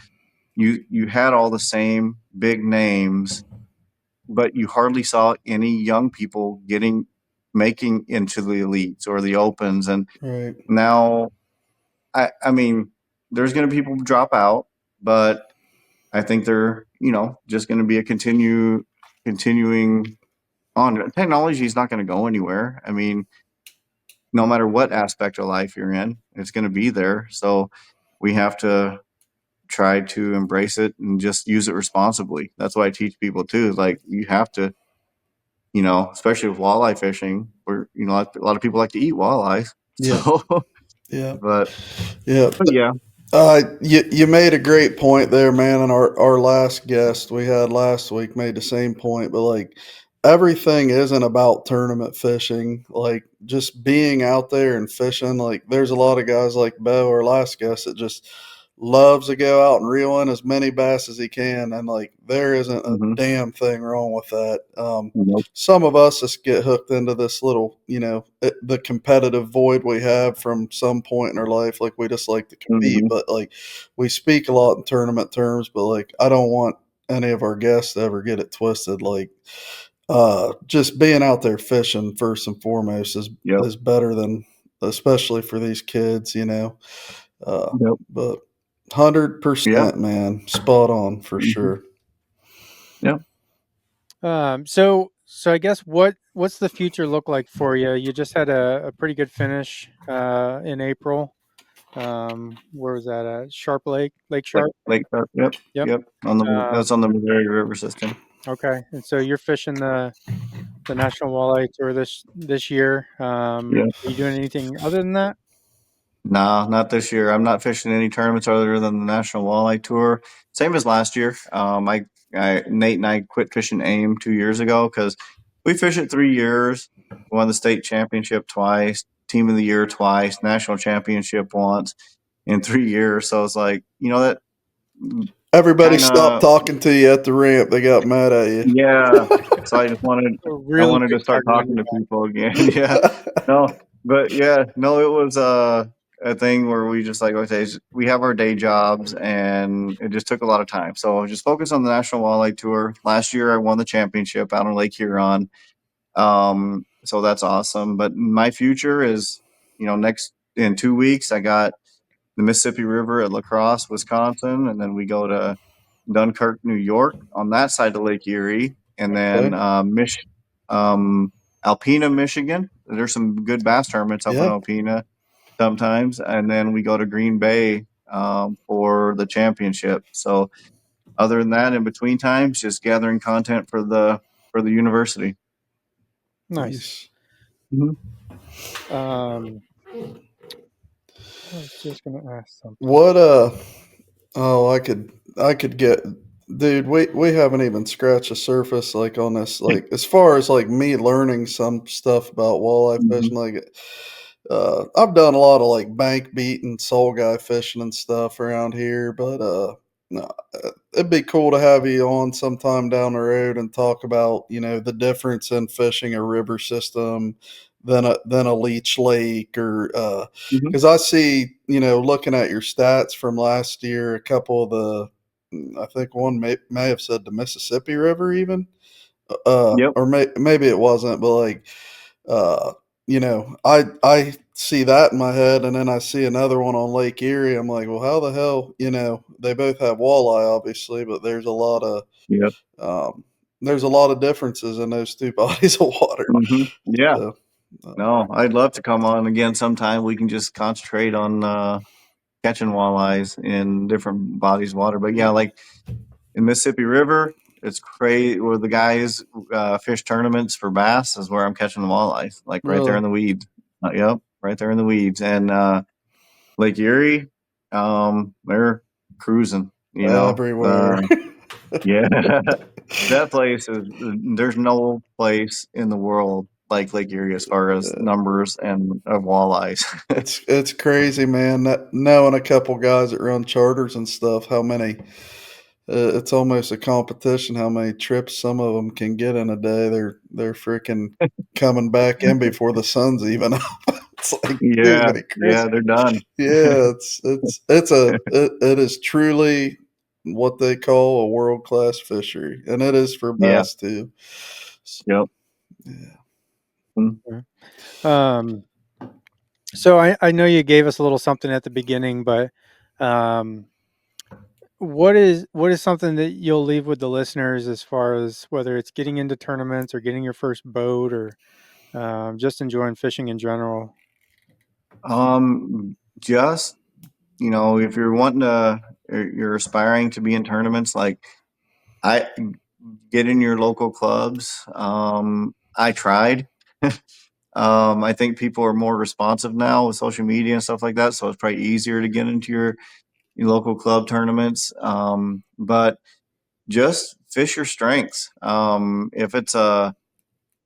you had all the same big names, but you hardly saw any young people getting making into the elites or the opens. And Right. now, I mean, there's going to be people who drop out, but I think they're, just going to be a continuing on. Technology is not going to go anywhere. I mean, no matter what aspect of life you're in, it's going to be there. So we have to try to embrace it and just use it responsibly. That's why I teach people too. Is like you have to, especially with walleye fishing, where a lot of people like to eat walleyes. Yeah. So, Yeah. but Yeah. yeah. You made a great point there, man. And our last guest we had last week made the same point, but like everything isn't about tournament fishing. Like just being out there and fishing. Like there's a lot of guys like Bo, our last guest, that just loves to go out and reel in as many bass as he can, and like there isn't a Mm-hmm. damn thing wrong with that. Nope. Some of us just get hooked into this little, the competitive void we have from some point in our life. Like we just like to compete, Mm-hmm. but like we speak a lot in tournament terms, but like I don't want any of our guests to ever get it twisted. Like just being out there fishing first and foremost Yep. is better than, especially for these kids, Yep. but Yeah. 100%, man, spot on for Mm-hmm. sure. Yep. So I guess what's the future look like for you? You just had a pretty good finish in April. Where was that at? Sharp Lake Like Sharp? Lake Sharp. Yep. Yep. Yep. Um, That's on the Missouri River system. okay. And so you're fishing the National Walleye Tour this year. Yeah. Are you doing anything other than that? No, not this year. I'm not fishing any tournaments other than the National Walleye Tour. Same as last year. Nate and I quit fishing AIM 2 years ago because we fished it 3 years. Won the state championship twice, team of the year twice, national championship once in 3 years. So it's like, that Everybody kind stopped of, talking to you at the ramp. They got mad at you. yeah. So I Really wanted to big start time talking to people again. Yeah. No, but yeah, no, it was a thing where we just like, okay, we have our day jobs and it just took a lot of time. So just focus on the National Walleye Tour. Last year I won the championship out on Lake Huron. So that's awesome. But my future is, next in 2 weeks I got the Mississippi River at La Crosse, Wisconsin, and then we go to Dunkirk, New York, on that side of Lake Erie, and then Okay. Alpena, Michigan. There's some good bass tournaments up in Yeah. Alpena sometimes, and then we go to Green Bay for the championship. So other than that, in between times, just gathering content for the university. Nice. Nice. Um, I was just gonna ask something. What oh, I could get, dude, we haven't even scratched the surface like on this, like as far as like me learning some stuff about walleye Mm-hmm. fishing. Like I've done a lot of like bank beating, soul guy fishing and stuff around here, but no, it'd be cool to have you on sometime down the road and talk about, the difference in fishing a river system than a leech lake, or Mm-hmm. because I see, looking at your stats from last year, a couple of I think one may have said the Mississippi River even, Yep. or maybe it wasn't, but like, uh, I see that in my head, and then I see another one on Lake Erie. I'm like, well, how the hell, they both have walleye, obviously, but Yep. um, there's a lot of differences in those two bodies of water. Mm-hmm. Yeah. So, uh, No, I'd love to come on again sometime. We can just concentrate on catching walleyes in different bodies of water. But yeah, like in Mississippi River, it's crazy where the guys fish tournaments for bass is where I'm catching the walleyes, like right there really, in the weeds. Yep, right there in the weeds. And Lake Erie, they're cruising. everywhere. Yeah, that place is. There's no place in the world like Lake Erie as far as numbers and of walleyes. It's crazy, man. Knowing a couple guys that run charters and stuff, how many, it's almost a competition how many trips some of them can get in a day. They're freaking coming back in before the sun's even up. It's like, too Yeah, many yeah, Chris. they're done. Yeah, it is truly what they call a world class fishery, and it is for Yeah, bass too. So, yep. yeah. Um, so I know you gave us a little something at the beginning, but um, what is something that you'll leave with the listeners as far as whether it's getting into tournaments or getting your first boat or just enjoying fishing in general? Just, if you're wanting to, you're aspiring to be in tournaments, like I get in your local clubs. I tried. I think people are more responsive now with social media and stuff like that, so it's probably easier to get into your local club tournaments. But just fish your strengths. If it's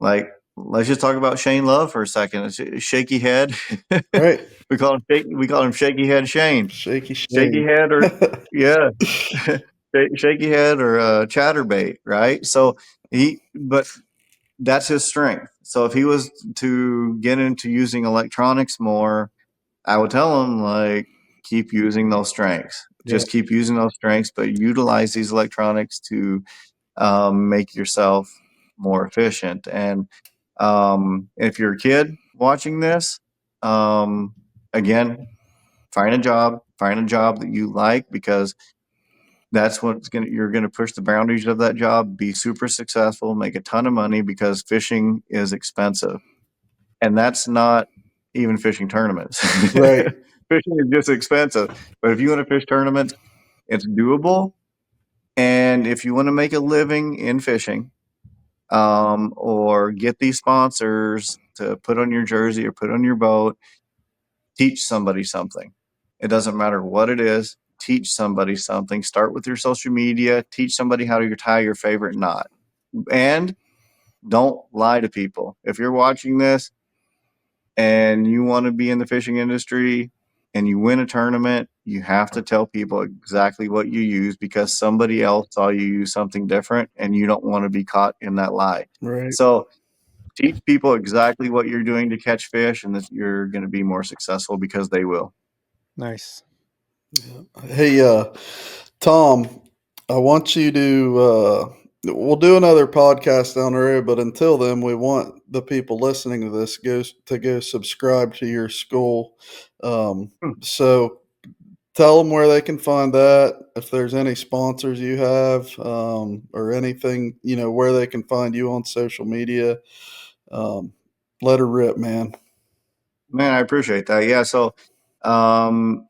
like, let's just talk about Shane Love for a second. It's a shaky head. Right. We call him Shaky Head Shane. Shaky Shaky Shane. head, or yeah, shaky head or chatterbait, right? So but that's his strength. So if he was to get into using electronics more, I would tell him, like, keep using those strengths. Yeah. Just keep using those strengths, but utilize these electronics to make yourself more efficient. And if you're a kid watching this, again, find a job that you like, because that's what's you're gonna push the boundaries of that job, be super successful, make a ton of money, because fishing is expensive. And that's not even fishing tournaments. Right. Fishing is just expensive. But if you want to fish tournaments, it's doable. And if you want to make a living in fishing, or get these sponsors to put on your jersey or put on your boat, teach somebody something. It doesn't matter what it is. Teach somebody something. Start with your social media. Teach somebody how to tie your favorite knot. And don't lie to people. If you're watching this and you want to be in the fishing industry and you win a tournament, you have to tell people exactly what you use, because somebody else saw you use something different and you don't want to be caught in that lie. Right. So teach people exactly what you're doing to catch fish, and that you're going to be more successful, because they will. Nice. Hey, Tom, I want you to, we'll do another podcast down the road, but until then, we want the people listening to this go subscribe to your school. So tell them where they can find that. If there's any sponsors you have, or anything, where they can find you on social media. Let her rip, man. Man, I appreciate that. Yeah. So,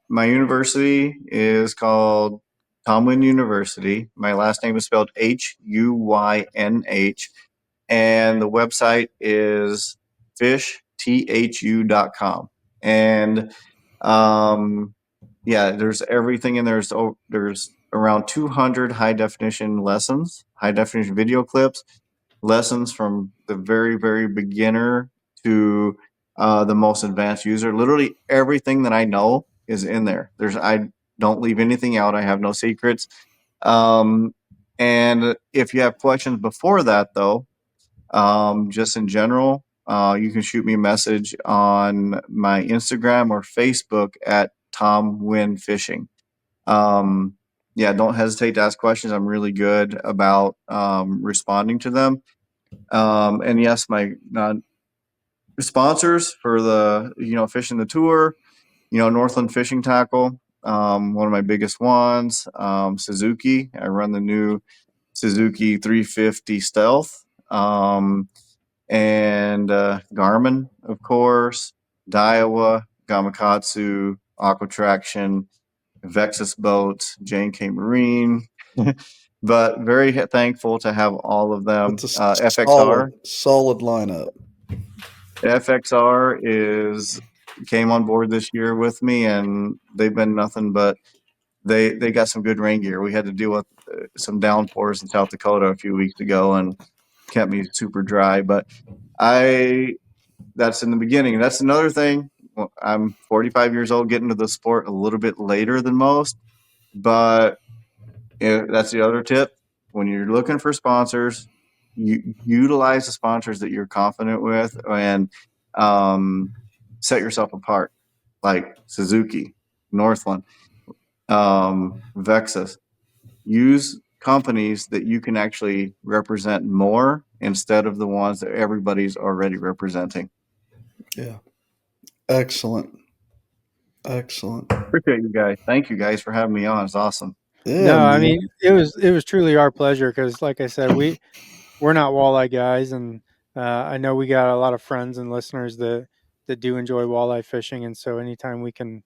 my university is called Huynh University. My last name is spelled Huynh, and the website is fishthu.com. And yeah, there's everything in there. There's around 200 high definition lessons, high definition video clips, lessons from the very, very beginner to the most advanced user. Literally everything that I know is in there. I don't leave anything out. I have no secrets. Um, and if you have questions before that, though, just in general, you can shoot me a message on my Instagram or Facebook at Tom Win Fishing. Yeah, don't hesitate to ask questions. I'm really good about responding to them. And yes, my sponsors for the fishing the tour, Northland Fishing Tackle, one of my biggest ones. Suzuki, I run the new Suzuki 350 Stealth. And Garmin, of course, Daiwa, Gamakatsu, Aquatraction, Vexus Boats, J&K Marine. But very thankful to have all of them. It's a FXR. solid lineup. FXR came on board this year with me, and they've been nothing but they got some good rain gear. We had to deal with some downpours in South Dakota a few weeks ago, and kept me super dry. But that's in the beginning. That's another thing. Well, I'm 45 years old, getting to the sport a little bit later than most, but that's the other tip. When you're looking for sponsors, you utilize the sponsors that you're confident with, and set yourself apart, like Suzuki, Northland, Vexus. Use companies that you can actually represent more instead of the ones that everybody's already representing. Yeah. Excellent. Excellent. Appreciate you guys. Thank you guys for having me on. It's awesome. Yeah, No, I man. mean it was truly our pleasure because, like I said, we're not walleye guys, and I know we got a lot of friends and listeners that do enjoy walleye fishing, and so anytime we can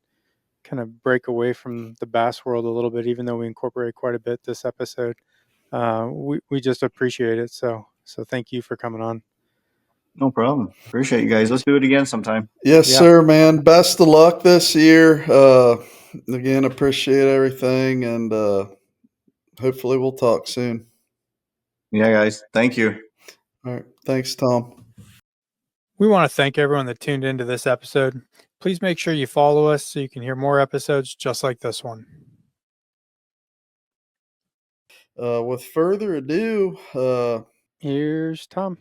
kind of break away from the bass world a little bit, even though we incorporate quite a bit this episode, we just appreciate it. So thank you for coming on. No problem. Appreciate you guys. Let's do it again sometime. Yes, Yeah. sir, man. Best of luck this year. Again, appreciate everything, and hopefully we'll talk soon. Yeah, guys. Thank you. All right. Thanks, Tom. We want to thank everyone that tuned into this episode. Please make sure you follow us so you can hear more episodes just like this one. With further ado, Here's Tom.